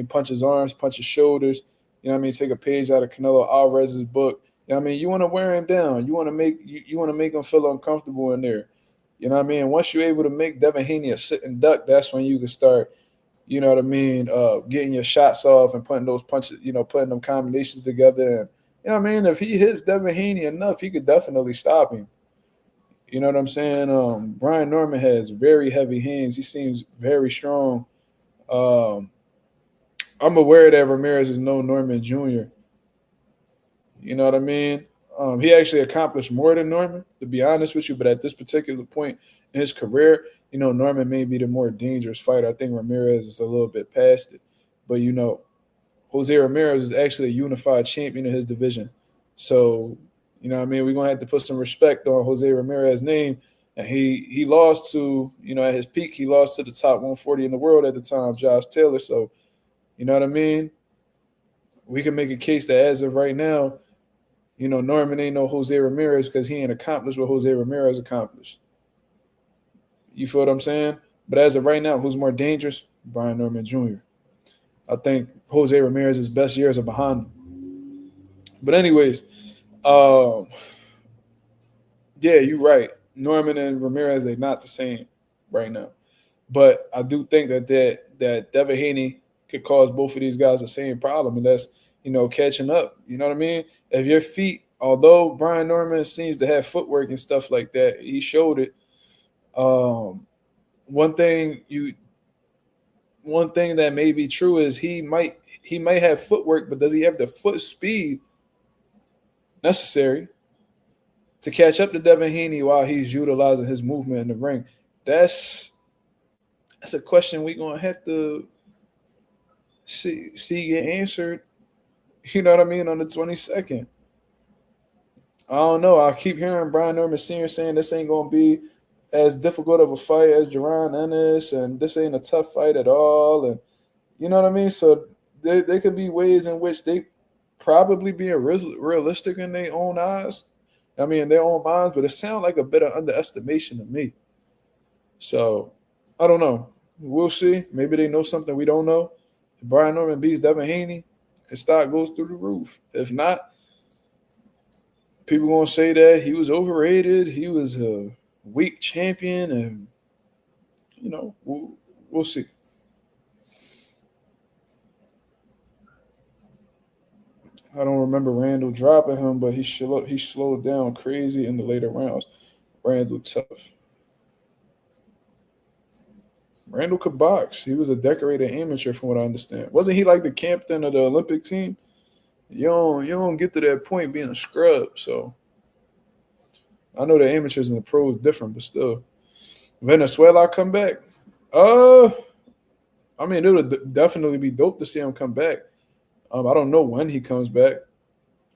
A: Punch his arms, punch his shoulders. Take a page out of Canelo Alvarez's book. You want to wear him down. You want to make him feel uncomfortable in there. Once you're able to make Devin Haney a sitting duck, that's when you can start, getting your shots off and putting those punches, putting them combinations together. And, if he hits Devin Haney enough, he could definitely stop him. You know what I'm saying? Brian Norman has very heavy hands. He seems very strong. I'm aware that Ramirez is no Norman Jr. You know what I mean? He actually accomplished more than Norman, to be honest with you. But at this particular point in his career, Norman may be the more dangerous fighter. I think Ramirez is a little bit past it. But, Jose Ramirez is actually a unified champion in his division. So, we're going to have to put some respect on Jose Ramirez's name. And he lost to, at his peak, he lost to the top 140 in the world at the time, Josh Taylor. So, you know what I mean? We can make a case that as of right now, Norman ain't no Jose Ramirez because he ain't accomplished what Jose Ramirez accomplished. You feel what I'm saying? But as of right now, who's more dangerous? Brian Norman Jr. I think Jose Ramirez's best years are behind him. But anyways, yeah, you're right. Norman and Ramirez are not the same right now. But I do think that Devin Haney could cause both of these guys the same problem, and that's, catching up. You know what I mean? If your feet, although Brian Norman seems to have footwork and stuff like that, he showed it. One thing that may be true is he might have footwork, but does he have the foot speed necessary to catch up to Devin Haney while he's utilizing his movement in the ring? That's a question we're gonna have to see get answered. You know what I mean, on the 22nd. I don't know. I keep hearing Brian Norman Sr. saying this ain't gonna be as difficult of a fight as Jaron Ennis, and this ain't a tough fight at all. And you know what I mean? So there could be ways in which they probably being realistic in their own eyes. In their own minds, but it sounds like a bit of underestimation to me. So I don't know. We'll see. Maybe they know something we don't know. If Brian Norman beats Devin Haney, his stock goes through the roof. If not, people gonna say that he was overrated. He was a weak champion, and we'll see. I don't remember Randall dropping him, but he slowed down crazy in the later rounds. Randall tough. Randall could box. He was a decorated amateur, from what I understand. Wasn't he like the captain of the Olympic team? You don't get to that point being a scrub. So I know the amateurs and the pros different, but still. Venezuela come back. It would definitely be dope to see him come back. I don't know when he comes back.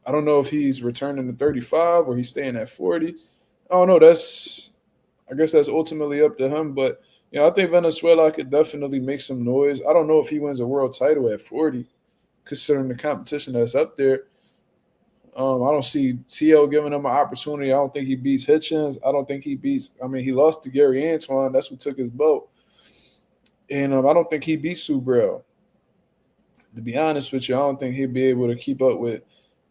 A: I don't know if he's returning to 35 or he's staying at 40. I don't know. I guess that's ultimately up to him. But I think Venezuela could definitely make some noise. I don't know if he wins a world title at 40, considering the competition that's up there. I don't see TL giving him an opportunity. I don't think he beats Hitchens. I don't think he beats – he lost to Gary Antoine. That's who took his belt. And I don't think he beats Subrel. To be honest with you, I don't think he'd be able to keep up with,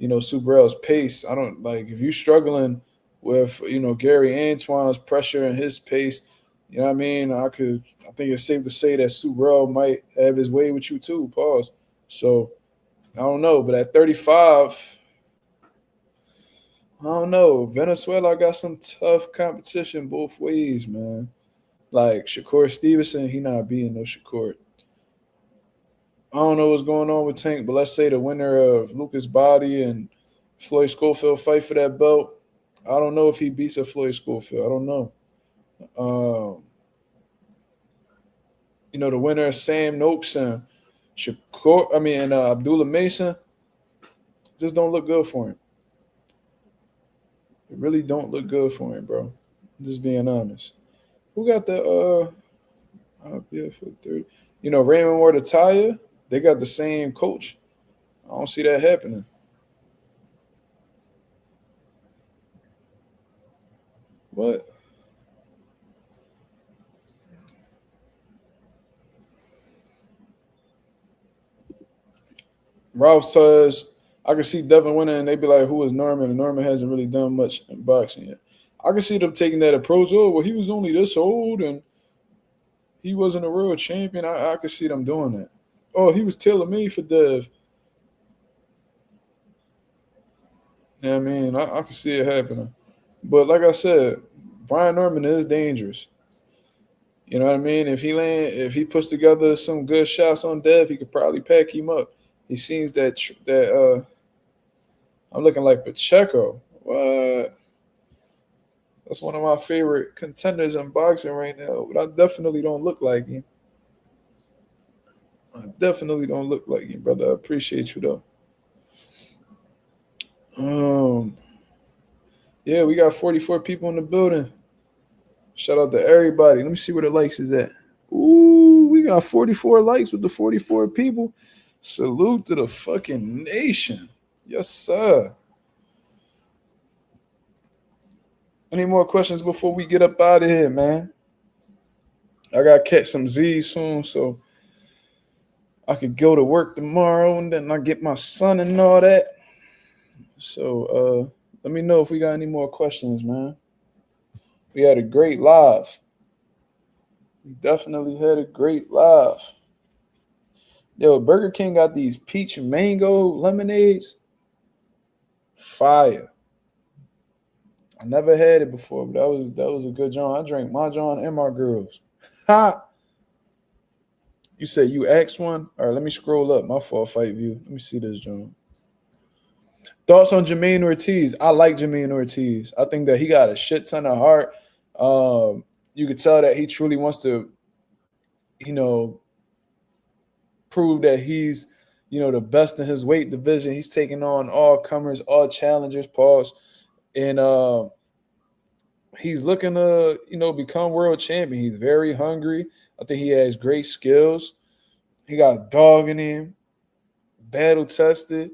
A: Subrel's pace. I don't – if you're struggling with Gary Antoine's pressure and his pace. You know what I mean? I think it's safe to say that Subrel might have his way with you too. Pause. So I don't know, but at 35, I don't know. Venezuela got some tough competition both ways, man. Like Shakur Stevenson, he not beating no Shakur. I don't know what's going on with Tank, but let's say the winner of Lucas Body and Floyd Schofield fight for that belt. I don't know if he beats a Floyd Schofield. I don't know. The winner of Sam Noakes and Abdullah Mason just don't look good for him. It really don't look good for him, bro. Just being honest. Who got the IPF 30? Raymond Mortataya, they got the same coach. I don't see that happening. What? Ralph says, I can see Devin winning and they be like, who is Norman? And Norman hasn't really done much in boxing yet. I can see them taking that approach. Oh, well, he was only this old and he wasn't a real champion. I could see them doing that. Oh, he was tailor-made for Dev. Yeah, I mean, I can see it happening. But like I said, Brian Norman is dangerous. You know what I mean? If he puts together some good shots on Dev, he could probably pack him up. He seems that I'm looking like Pacheco. What? That's one of my favorite contenders in boxing right now, but I definitely don't look like him. Brother. I appreciate you though. Yeah, we got 44 people in the building. Shout out to everybody. Let me see where the likes is at. Ooh, we got 44 likes with the 44 people. Salute to the fucking nation. Yes, sir. Any more questions before we get up out of here, man? I got to catch some Z's soon, so I could go to work tomorrow and then I get my son and all that. So let me know if we got any more questions, man. We had a great live. We definitely had a great live. Yo, Burger King got these peach mango lemonades. Fire. I never had it before, but that was a good joint. I drank my joint and my girls. Ha! You said you asked one? All right, let me scroll up. My fault, Fight View. Let me see this joint. Thoughts on Jermaine Ortiz? I like Jermaine Ortiz. I think that he got a shit ton of heart. You could tell that he truly wants to, prove that he's, the best in his weight division. He's taking on all comers, all challengers, pause. And he's looking to, become world champion. He's very hungry. I think he has great skills. He got a dog in him, battle tested,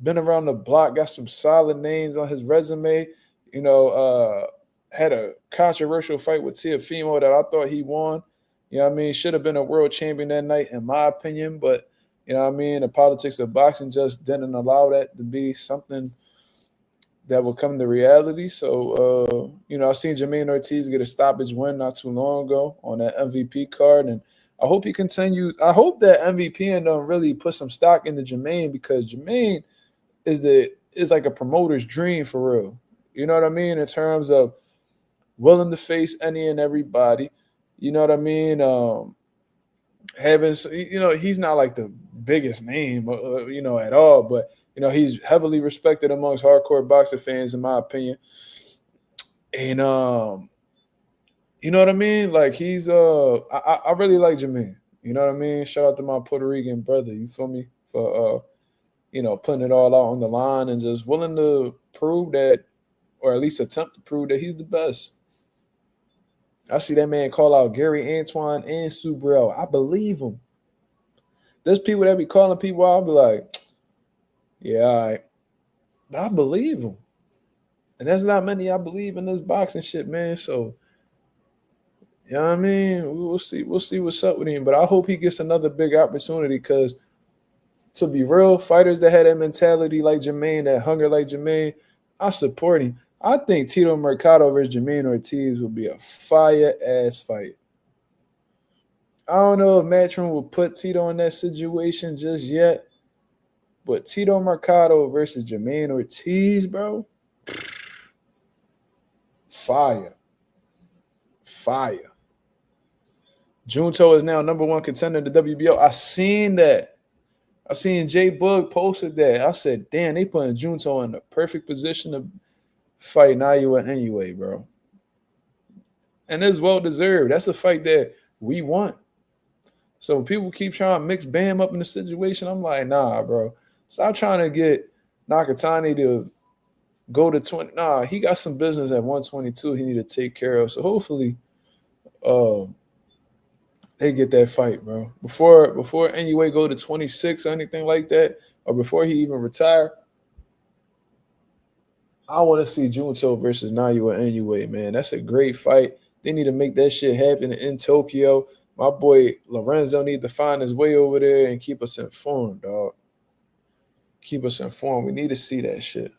A: been around the block, got some solid names on his resume. Had a controversial fight with Teofimo that I thought he won. Should have been a world champion that night, in my opinion. But, the politics of boxing just didn't allow that to be something that will come to reality. So, I seen Jermaine Ortiz get a stoppage win not too long ago on that MVP card. And I hope he continues. I hope that MVP and them really put some stock into Jermaine, because Jermaine is like a promoter's dream for real. You know what I mean? In terms of willing to face any and everybody. You know what I mean? He's not like the biggest name, at all, but he's heavily respected amongst hardcore boxing fans, in my opinion. And you know what I mean? Like he's I really like Jermaine. You know what I mean? Shout out to my Puerto Rican brother. You feel me? For putting it all out on the line and just willing to prove that, or at least attempt to prove that he's the best. I see that man call out Gary Antoine and Subrel. I believe him. There's people that be calling people out. I'll be like, yeah, all right. But I believe him. And that's not many I believe in this boxing shit, man. So, you know what I mean? We'll see what's up with him. But I hope he gets another big opportunity, because to be real, fighters that had that mentality like Jermaine, that hunger like Jermaine, I support him. I think Tito Mercado versus Jermaine Ortiz will be a fire-ass fight. I don't know if Matchroom will put Tito in that situation just yet, but Tito Mercado versus Jermaine Ortiz, bro, fire. Fire. Junto is now number one contender in the WBO. I seen that. I seen Jay Bug posted that. I said, damn, they putting Junto in the perfect position to fight Naoya anyway, bro. And it's well-deserved. That's a fight that we want. So when people keep trying to mix Bam up in the situation, I'm like, nah, bro. Stop trying to get Nakatani to go to 20. Nah, he got some business at 122 he need to take care of. So hopefully they get that fight, bro. Before anyway go to 26 or anything like that, or before he even retire, I want to see Junto versus Naoya anyway, man. That's a great fight. They need to make that shit happen in Tokyo. My boy Lorenzo need to find his way over there and keep us informed, dog. Keep us informed. We need to see that shit.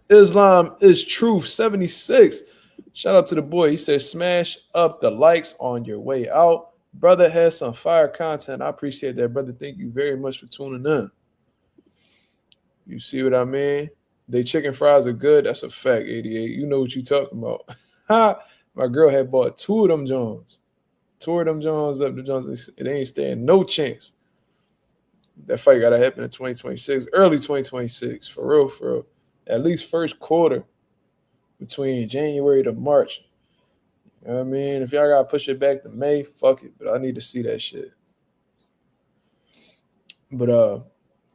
A: Islam is Truth 76. Shout out to the boy. He said, smash up the likes on your way out. Brother has some fire content. I appreciate that, brother. Thank you very much for tuning in. You see what I mean? They chicken fries are good. That's a fact, 88. You know what you talking about. My girl had bought two of them Jones. Two of them Jones up the Jones. It ain't staying no chance. That fight got to happen in 2026, early 2026, for real, for real. At least first quarter between January to March. You know what I mean? If y'all got to push it back to May, fuck it. But I need to see that shit. But, all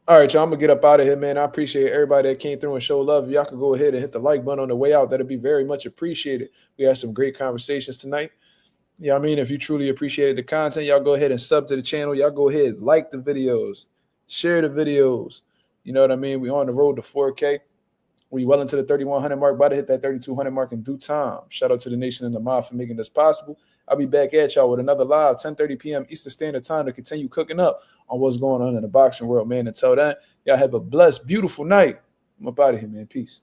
A: right, y'all, I'm going to get up out of here, man. I appreciate everybody that came through and showed love. If y'all could go ahead and hit the like button on the way out, that'd be very much appreciated. We had some great conversations tonight. Yeah, I mean, if you truly appreciated the content, y'all go ahead and sub to the channel. Y'all go ahead, like the videos, share the videos. You know what I mean? We're on the road to 4K. We well into the 3,100 mark, about to hit that 3,200 mark in due time. Shout out to the nation and the mob for making this possible. I'll be back at y'all with another live 10:30 p.m. Eastern Standard Time to continue cooking up on what's going on in the boxing world, man. Until then, y'all have a blessed, beautiful night. I'm up out of here, man. Peace.